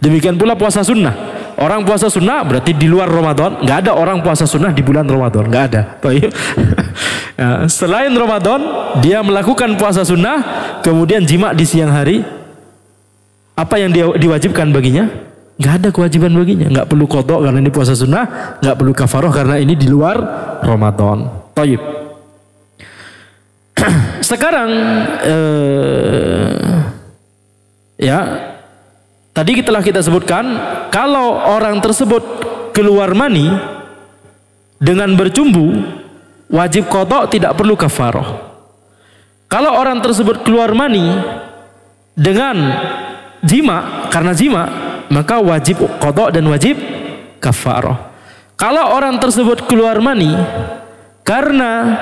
Demikian pula puasa sunnah. Orang puasa sunnah berarti di luar Ramadan. Nggak ada orang puasa sunnah di bulan Ramadan, nggak ada. Ya, selain Ramadan dia melakukan puasa sunnah kemudian jima di siang hari, apa yang dia diwajibkan baginya? Nggak ada kewajiban baginya. Nggak perlu qadha karena ini puasa sunnah, nggak perlu kafarah karena ini di luar Ramadan. Taib. Sekarang tadi telah kita sebutkan, kalau orang tersebut keluar mani dengan bercumbu, wajib qadha, tidak perlu kafarah. Kalau orang tersebut keluar mani dengan jima, karena jima, maka wajib qadha dan wajib kafarah. Kalau orang tersebut keluar mani karena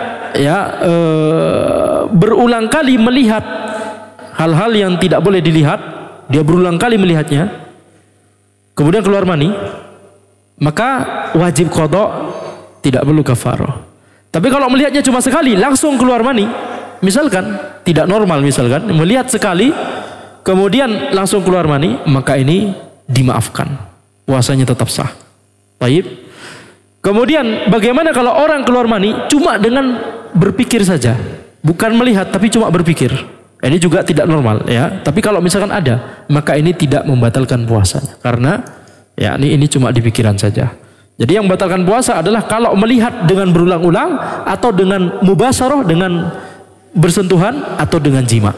berulang kali melihat hal-hal yang tidak boleh dilihat, dia berulang kali melihatnya, kemudian keluar mani, maka wajib qadha, tidak perlu kafarah. Tapi kalau melihatnya cuma sekali, langsung keluar mani, misalkan tidak normal, misalkan melihat sekali, kemudian langsung keluar mani, maka ini dimaafkan, puasanya tetap sah. Baik. Kemudian bagaimana kalau orang keluar mani cuma dengan berpikir saja, bukan melihat tapi cuma berpikir? Ini juga tidak normal ya. Tapi kalau misalkan ada, maka ini tidak membatalkan puasanya, karena ini cuma di pikiran saja. Jadi yang membatalkan puasa adalah kalau melihat dengan berulang-ulang, atau dengan mubasyarah, dengan bersentuhan, atau dengan jima.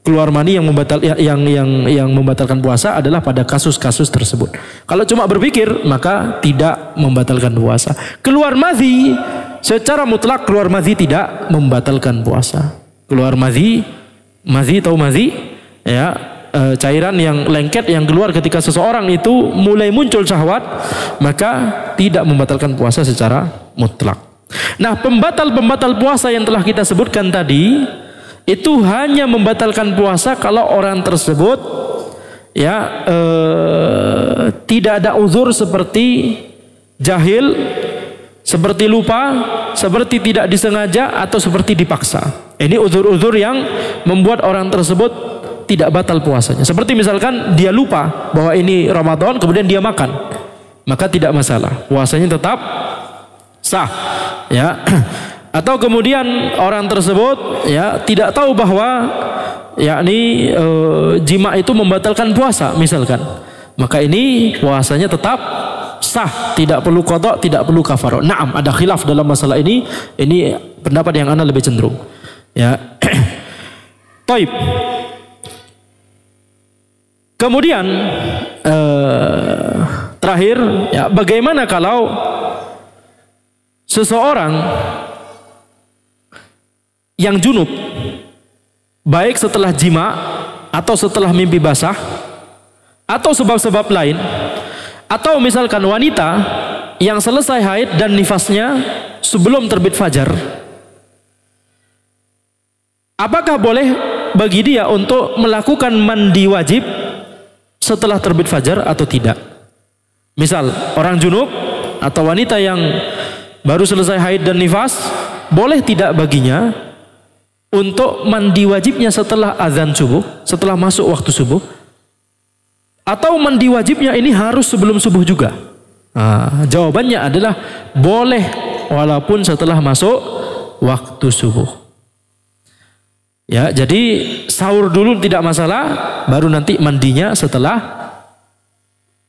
Keluar mani yang membatalkan puasa adalah pada kasus-kasus tersebut. Kalau cuma berpikir, maka tidak membatalkan puasa. Keluar madhi secara mutlak, keluar madhi tidak membatalkan puasa. Keluar madhi tahu madhi ya, cairan yang lengket yang keluar ketika seseorang itu mulai muncul syahwat, maka tidak membatalkan puasa secara mutlak. Nah, pembatal puasa yang telah kita sebutkan tadi itu hanya membatalkan puasa kalau orang tersebut tidak ada uzur seperti jahil, seperti lupa, seperti tidak disengaja, atau seperti dipaksa. Ini uzur-uzur yang membuat orang tersebut tidak batal puasanya. Seperti misalkan dia lupa bahwa ini Ramadan, kemudian dia makan, maka tidak masalah, puasanya tetap sah. Ya. Atau kemudian orang tersebut tidak tahu bahwa jima itu membatalkan puasa, misalkan, maka ini puasanya tetap sah, tidak perlu qadha, tidak perlu kafarah. Naam, ada khilaf dalam masalah ini. Ini pendapat yang ana lebih cenderung. Ya. Taib. Kemudian terakhir, bagaimana kalau seseorang yang junub, baik setelah jima atau setelah mimpi basah atau sebab-sebab lain, atau misalkan wanita yang selesai haid dan nifasnya sebelum terbit fajar, apakah boleh bagi dia untuk melakukan mandi wajib setelah terbit fajar atau tidak? Misal orang junub atau wanita yang baru selesai haid dan nifas, boleh tidak baginya untuk mandi wajibnya setelah azan subuh, setelah masuk waktu subuh, atau mandi wajibnya ini harus sebelum subuh juga? Jawabannya adalah boleh walaupun setelah masuk waktu subuh. Ya, jadi sahur dulu tidak masalah, baru nanti mandinya setelah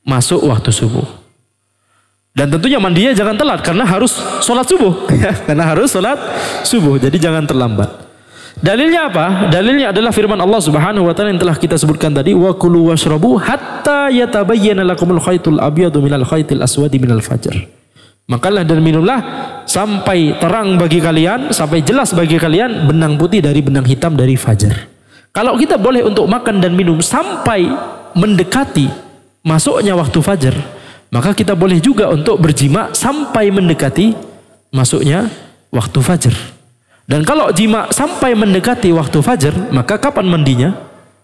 masuk waktu subuh. Dan tentunya mandinya jangan telat karena harus sholat subuh, karena harus sholat subuh. Jadi jangan terlambat. Dalilnya apa? Dalilnya adalah firman Allah Subhanahu wa taala yang telah kita sebutkan tadi, wa kulu washrabu hatta yatabayyana lakumul khaytul abyadu minal khaytil aswadi minal fajr. Makanlah dan minumlah sampai terang bagi kalian, sampai jelas bagi kalian benang putih dari benang hitam dari fajar. Kalau kita boleh untuk makan dan minum sampai mendekati masuknya waktu fajar, maka kita boleh juga untuk berjima sampai mendekati masuknya waktu fajar. Dan kalau jima sampai mendekati waktu fajar, maka kapan mandinya?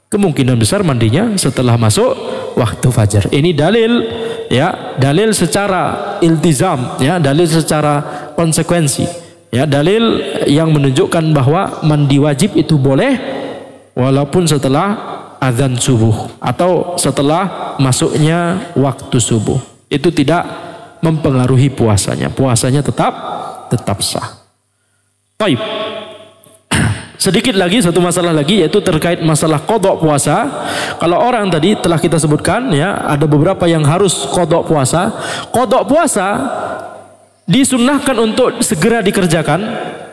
Kemungkinan besar mandinya setelah masuk waktu fajar. Ini dalil, ya, dalil secara iltizam, ya, dalil secara konsekuensi, ya, dalil yang menunjukkan bahwa mandi wajib itu boleh walaupun setelah azan subuh atau setelah masuknya waktu subuh. Itu tidak mempengaruhi puasanya. Puasanya tetap sah. Baik. Sedikit lagi, satu masalah lagi, yaitu terkait masalah qada puasa. Kalau orang tadi telah kita sebutkan, ya, ada beberapa yang harus qada puasa. Qada puasa disunnahkan untuk segera dikerjakan,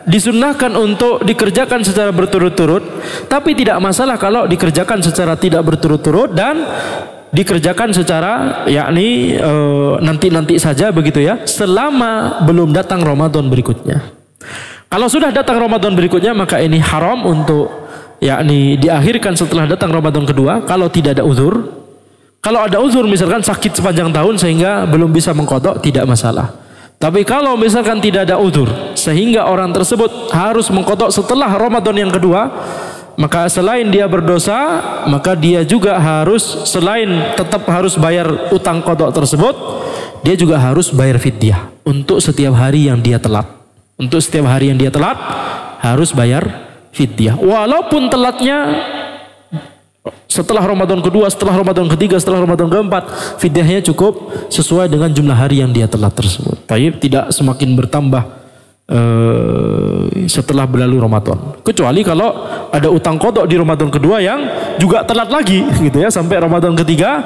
disunnahkan untuk dikerjakan secara berturut-turut, tapi tidak masalah kalau dikerjakan secara tidak berturut-turut dan dikerjakan secara yakni nanti-nanti saja begitu, ya, selama belum datang Ramadan berikutnya. Kalau sudah datang Ramadan berikutnya, maka ini haram untuk yakni diakhirkan setelah datang Ramadan kedua kalau tidak ada uzur. Kalau ada uzur, misalkan sakit sepanjang tahun sehingga belum bisa mengqadha, tidak masalah. Tapi kalau misalkan tidak ada uzur sehingga orang tersebut harus mengqadha setelah Ramadan yang kedua, maka selain dia berdosa, maka dia juga harus, selain tetap harus bayar utang qadha tersebut, dia juga harus bayar fidyah untuk setiap hari yang dia telat. Untuk setiap hari yang dia telat harus bayar fidyah. Walaupun telatnya setelah Ramadan kedua, setelah Ramadan ketiga, setelah Ramadan keempat, fidyahnya cukup sesuai dengan jumlah hari yang dia telat tersebut. Baik, tidak semakin bertambah setelah berlalu Ramadan. Kecuali kalau ada utang qadha di Ramadan kedua yang juga telat lagi gitu, ya, sampai Ramadan ketiga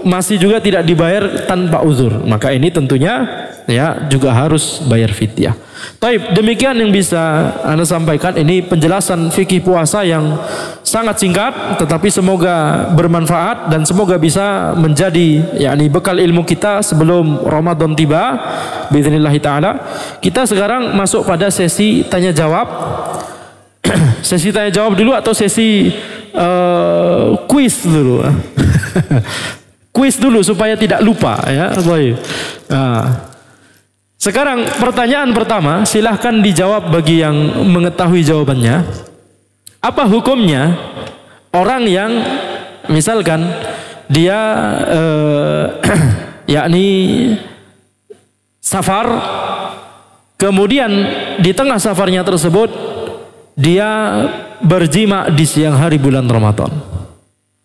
masih juga tidak dibayar tanpa uzur, maka ini tentunya, ya, juga harus bayar fidyah. Taib, demikian yang bisa Anda sampaikan. Ini penjelasan fikih puasa yang sangat singkat, tetapi semoga bermanfaat dan semoga bisa menjadi yakni bekal ilmu kita sebelum Ramadan tiba biidznillah taala. Kita sekarang masuk pada sesi tanya jawab. Sesi tanya jawab dulu atau sesi kuis dulu? Kuis dulu supaya tidak lupa, ya. Baik. Sekarang pertanyaan pertama, silahkan dijawab bagi yang mengetahui jawabannya. Apa hukumnya orang yang misalkan dia yakni safar, kemudian di tengah safarnya tersebut dia berjima di siang hari bulan Ramadan,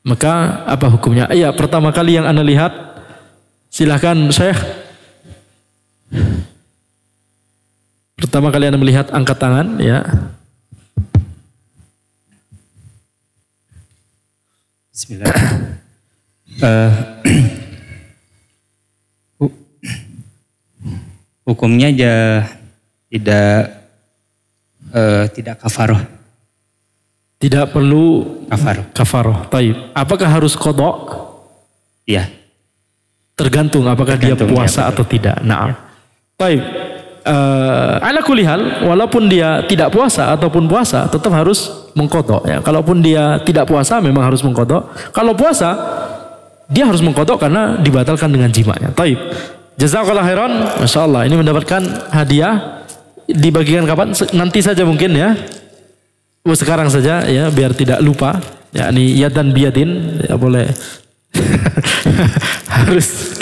maka apa hukumnya? Iya, pertama kali yang Anda lihat, silahkan Syekh. Pertama kali Anda melihat, angkat tangan, ya. Bismillah. Hukumnya tidak kafaroh. Tidak perlu kafaroh. Baik. Apakah harus qadha? Iya. Tergantung apakah dia puasa, ya, atau tidak. Nah, baik. Ala kulli hal, walaupun dia tidak puasa ataupun puasa, tetap harus mengqadha, ya. Kalaupun dia tidak puasa memang harus mengqadha. Kalau puasa dia harus mengqadha karena dibatalkan dengan jimanya. Baik. Jazakallahu khairan. Masyaallah, ini mendapatkan hadiah. Dibagikan kapan? Nanti saja mungkin, ya. Sekarang saja, ya, biar tidak lupa. Ya, ini yadan biyadin, ya, boleh. Harus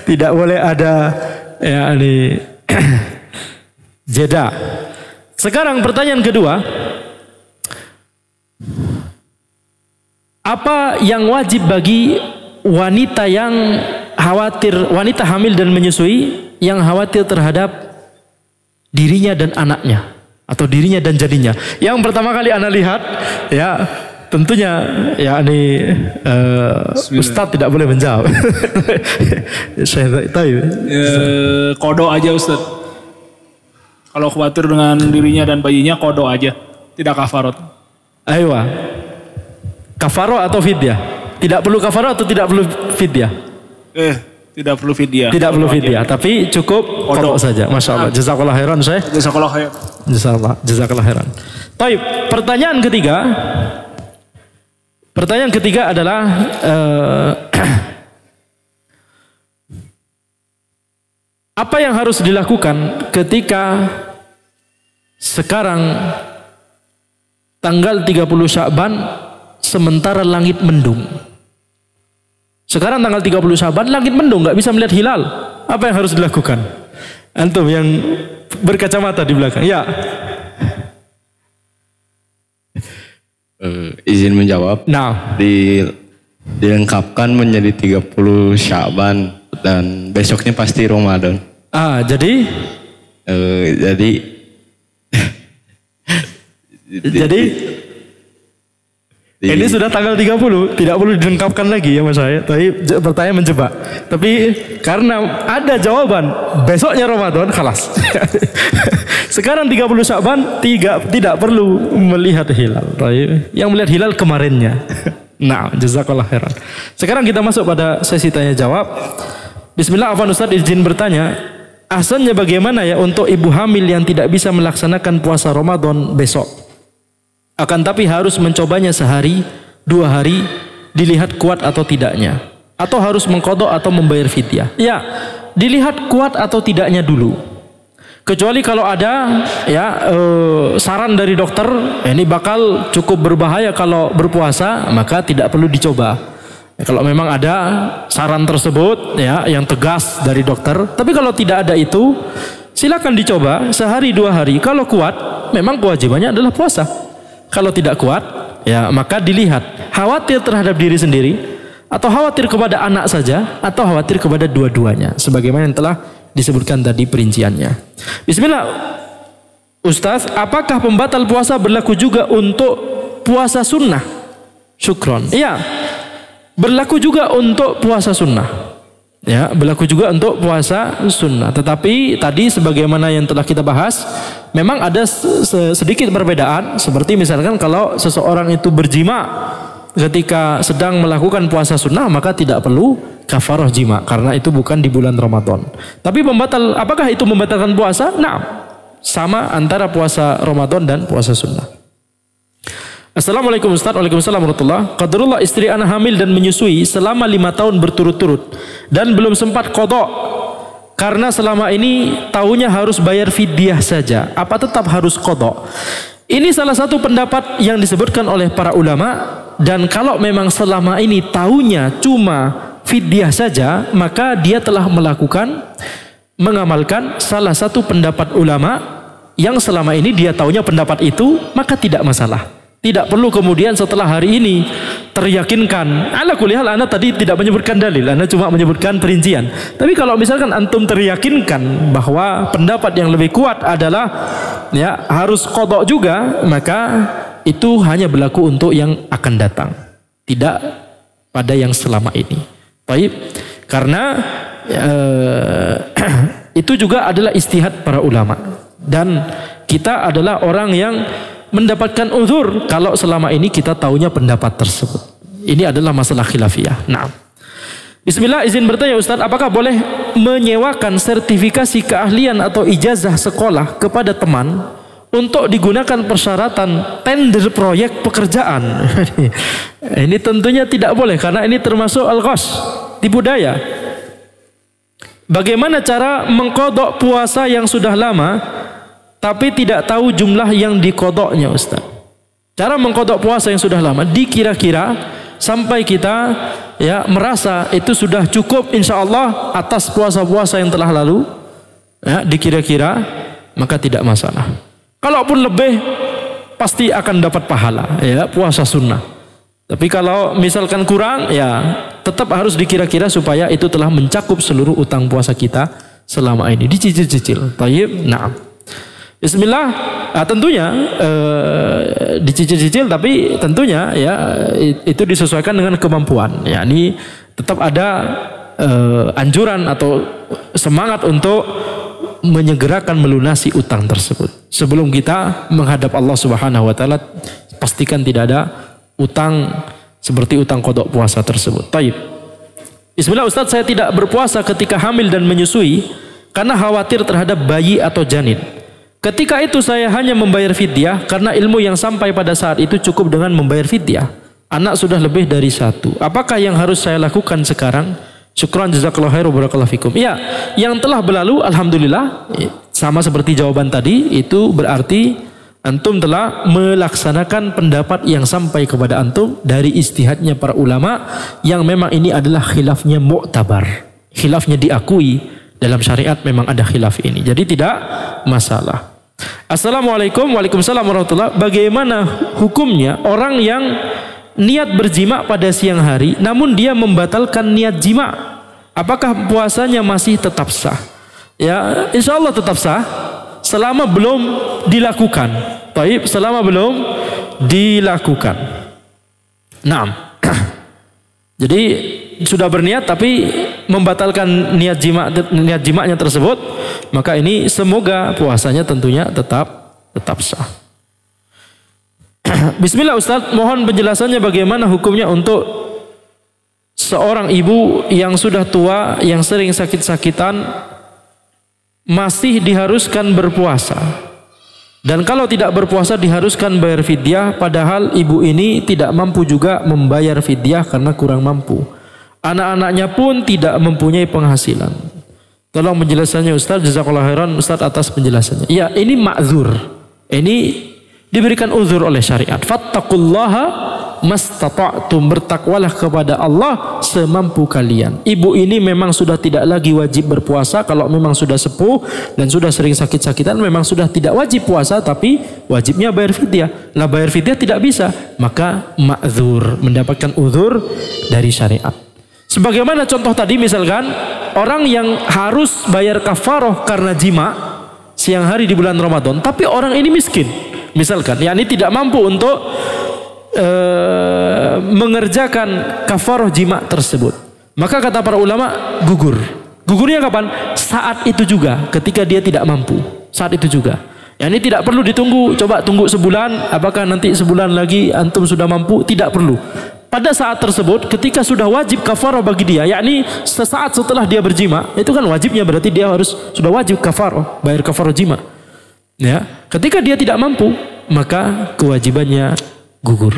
tidak boleh ada, ya, ini jeda. Sekarang pertanyaan kedua, apa yang wajib bagi wanita yang khawatir, wanita hamil dan menyusui yang khawatir terhadap dirinya dan anaknya atau dirinya dan jadinya? Yang pertama kali Anda lihat, ya tentunya ya ini Ustadz tidak boleh menjawab. Saya tahu. Kodo aja Ustadz. Kalau khawatir dengan dirinya dan bayinya, kodo aja, tidak kafarot. Ayo, kafarot atau fidyah? Tidak perlu kafarot atau tidak perlu fidyah? Tidak perlu fidyah. Tidak perlu fidyah, tapi cukup kodo saja. Masya Allah. Jazakallah khairan, Syekh. Jazakallah khair. Jazakallah khairan. Baik, pertanyaan ketiga adalah apa yang harus dilakukan ketika sekarang tanggal 30 Sya'ban sementara langit mendung. Sekarang tanggal 30 Sya'ban langit mendung, nggak bisa melihat hilal. Apa yang harus dilakukan? Antum yang berkacamata di belakang. Ya. Izin menjawab. Nah, dilengkapkan menjadi 30 Sya'ban dan besoknya pasti Ramadan. Jadi ini sudah tanggal 30, tidak perlu dilengkapkan lagi ya Mas saya. Tapi pertanyaan menjebak. Tapi karena ada jawaban besoknya Ramadan, khalas. Sekarang 30 Sya'ban tidak perlu melihat hilal. Yang melihat hilal kemarinnya. Nah, jazakallah khairan. Sekarang kita masuk pada sesi tanya jawab. Bismillah, afwan Ustaz, izin bertanya. Asalnya bagaimana ya untuk ibu hamil yang tidak bisa melaksanakan puasa Ramadan besok? Akan tapi harus mencobanya sehari, 2 hari, dilihat kuat atau tidaknya. Atau harus mengqadha atau membayar fidyah. Ya, dilihat kuat atau tidaknya dulu. Kecuali kalau ada saran dari dokter, ini bakal cukup berbahaya kalau berpuasa, maka tidak perlu dicoba. Kalau memang ada saran tersebut ya yang tegas dari dokter, tapi kalau tidak ada itu, silakan dicoba sehari 2 hari. Kalau kuat, memang kewajibannya adalah puasa. Kalau tidak kuat, ya maka dilihat khawatir terhadap diri sendiri atau khawatir kepada anak saja atau khawatir kepada dua-duanya, sebagaimana yang telah disebutkan tadi perinciannya. Bismillah, Ustaz, apakah pembatal puasa berlaku juga untuk puasa sunnah? Syukron. Iya, berlaku juga untuk puasa sunnah. Ya, berlaku juga untuk puasa sunnah. Tetapi tadi sebagaimana yang telah kita bahas, memang ada sedikit perbedaan. Seperti misalkan kalau seseorang itu berjima ketika sedang melakukan puasa sunnah, maka tidak perlu kafarah jima karena itu bukan di bulan Ramadan. Tapi apakah itu membatalkan puasa? Nah, sama antara puasa Ramadan dan puasa sunnah. Assalamualaikum Ustaz. Waalaikumsalam warahmatullahi. Qadarullah, istri anak hamil dan menyusui selama 5 tahun berturut-turut dan belum sempat qadha karena selama ini taunya harus bayar fidyah saja. Apa tetap harus qadha? Ini salah satu pendapat yang disebutkan oleh para ulama, dan kalau memang selama ini taunya cuma fidyah saja, maka dia telah mengamalkan salah satu pendapat ulama yang selama ini dia taunya pendapat itu, maka tidak masalah. Tidak perlu kemudian setelah hari ini teryakinkan. Ala kulli hal, Anda tadi tidak menyebutkan dalil, Anda cuma menyebutkan perincian. Tapi kalau misalkan antum teryakinkan bahwa pendapat yang lebih kuat adalah ya harus qadha juga, maka itu hanya berlaku untuk yang akan datang, tidak pada yang selama ini. Baik, karena itu juga adalah ijtihad para ulama, dan kita adalah orang yang mendapatkan uzur kalau selama ini kita taunya pendapat tersebut. Ini adalah masalah khilafiyah. Nah, bismillah, izin bertanya Ustaz, apakah boleh menyewakan sertifikasi keahlian atau ijazah sekolah kepada teman untuk digunakan persyaratan tender proyek pekerjaan? Ini tentunya tidak boleh karena ini termasuk al-ghash, tipu daya. Bagaimana cara mengqadha puasa yang sudah lama tapi tidak tahu jumlah yang diqadhanya Ustaz? Cara mengqadha puasa yang sudah lama dikira-kira sampai kita ya merasa itu sudah cukup insyaallah atas puasa-puasa yang telah lalu, ya dikira-kira, maka tidak masalah. Kalaupun lebih, pasti akan dapat pahala, ya, puasa sunnah. Tapi kalau misalkan kurang, ya tetap harus dikira-kira supaya itu telah mencakup seluruh utang puasa kita selama ini. Dicicil-cicil. Tayyib, na'am. Bismillah. Tentunya dicicil-cicil, tapi tentunya ya itu disesuaikan dengan kemampuan. Ya, ini tetap ada anjuran atau semangat untuk menyegerakan melunasi utang tersebut. Sebelum kita menghadap Allah Subhanahu wa taala, pastikan tidak ada utang seperti utang qada puasa tersebut. Taib. Bismillah, Ustaz, saya tidak berpuasa ketika hamil dan menyusui karena khawatir terhadap bayi atau janin. Ketika itu saya hanya membayar fidyah karena ilmu yang sampai pada saat itu cukup dengan membayar fidyah. Anak sudah lebih dari 1. Apakah yang harus saya lakukan sekarang? Syukran, jazakallahu khairan, barakallahu fikum. Ya, yang telah berlalu alhamdulillah, sama seperti jawaban tadi, itu berarti antum telah melaksanakan pendapat yang sampai kepada antum dari ijtihadnya para ulama, yang memang ini adalah khilafnya mu'tabar. Khilafnya diakui dalam syariat, memang ada khilaf ini. Jadi tidak masalah. Assalamualaikum, waalaikumsalam warahmatullahi wabarakatuh. Bagaimana hukumnya orang yang niat berjima pada siang hari namun dia membatalkan niat jima? Apakah puasanya masih tetap sah? Ya, insya Allah tetap sah selama belum dilakukan. Baik, selama belum dilakukan. Nah, jadi sudah berniat tapi membatalkan niat jimanya tersebut, maka ini semoga puasanya tentunya tetap sah. Bismillah, Ustaz, mohon penjelasannya bagaimana hukumnya untuk seorang ibu yang sudah tua yang sering sakit-sakitan masih diharuskan berpuasa, dan kalau tidak berpuasa diharuskan bayar fidyah, padahal ibu ini tidak mampu juga membayar fidyah karena kurang mampu. Anak-anaknya pun tidak mempunyai penghasilan. Tolong penjelasannya Ustaz, jazakallahu khairan Ustaz atas penjelasannya. Ya, ini ma'dzur. Ini diberikan uzur oleh syariat. Fattaqullaha mastata'tum, bertakwalah kepada Allah semampu kalian. Ibu ini memang sudah tidak lagi wajib berpuasa kalau memang sudah sepuh dan sudah sering sakit-sakitan, memang sudah tidak wajib puasa, tapi wajibnya bayar fidyah. Lah bayar fidyah tidak bisa, maka ma'dzur, mendapatkan uzur dari syariat. Sebagaimana contoh tadi, misalkan orang yang harus bayar kafaroh karena jima siang hari di bulan Ramadan, tapi orang ini miskin. Misalkan, yakni tidak mampu untuk mengerjakan kafaroh jima tersebut, maka kata para ulama gugur. Gugurnya kapan? Saat itu juga, ketika dia tidak mampu. Saat itu juga. Yakni tidak perlu ditunggu, coba tunggu sebulan, apakah nanti sebulan lagi antum sudah mampu? Tidak perlu. Pada saat tersebut, ketika sudah wajib kafaroh bagi dia, yakni sesaat setelah dia berjima, itu kan wajibnya, berarti dia harus sudah wajib kafaroh, bayar kafaroh jima. Ya, ketika dia tidak mampu, maka kewajibannya gugur.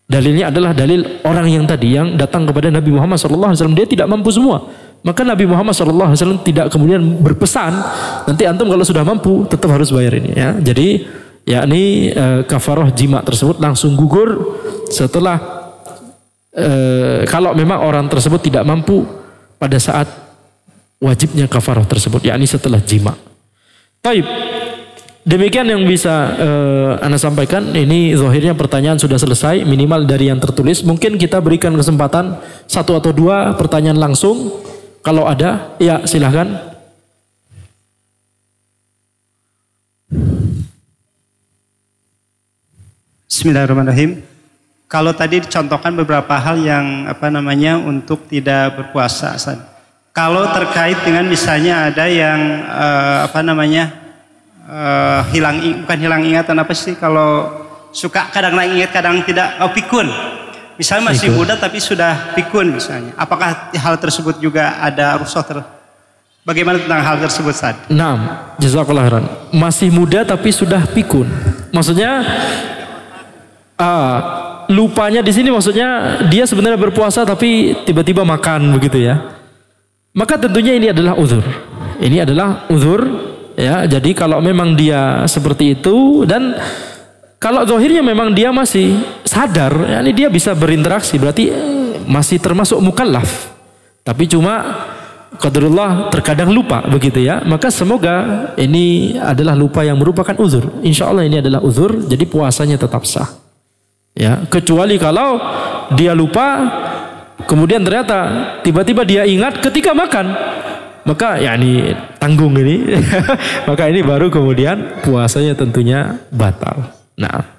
Dalilnya adalah dalil orang yang tadi yang datang kepada Nabi Muhammad SAW, dia tidak mampu semua. Maka Nabi Muhammad SAW tidak kemudian berpesan, nanti antum kalau sudah mampu tetap harus bayar ini. Ya, jadi yakni kafaroh jima tersebut langsung gugur setelah kalau memang orang tersebut tidak mampu pada saat wajibnya kafaroh tersebut, yakni setelah jima. Taib. Demikian yang bisa Anda sampaikan. Ini zahirnya pertanyaan sudah selesai, minimal dari yang tertulis. Mungkin kita berikan kesempatan 1 atau 2 pertanyaan langsung. Kalau ada, ya silahkan. Bismillahirrahmanirrahim. Kalau tadi dicontohkan beberapa hal yang untuk tidak berpuasa. Kalau terkait dengan misalnya ada yang bukan hilang ingatan, kalau suka kadang ingat kadang tidak, pikun. Misalnya masih muda tapi sudah pikun misalnya. Apakah hal tersebut juga ada rukhsah? Bagaimana tentang hal tersebut, Ustaz? Naam, jazakallahu khairan. Masih muda tapi sudah pikun. Maksudnya lupanya di sini maksudnya dia sebenarnya berpuasa tapi tiba-tiba makan begitu ya. Maka tentunya ini adalah uzur. Ini adalah uzur ya. Jadi kalau memang dia seperti itu dan kalau zahirnya memang dia masih sadar, yakni dia bisa berinteraksi, berarti masih termasuk mukallaf. Tapi cuma qadarullah terkadang lupa begitu ya. Maka semoga ini adalah lupa yang merupakan uzur. Insya Allah ini adalah uzur, jadi puasanya tetap sah. Ya, kecuali kalau dia lupa, kemudian ternyata tiba-tiba dia ingat ketika makan, maka yakni tanggung ini, maka ini baru kemudian puasanya tentunya batal. Nah.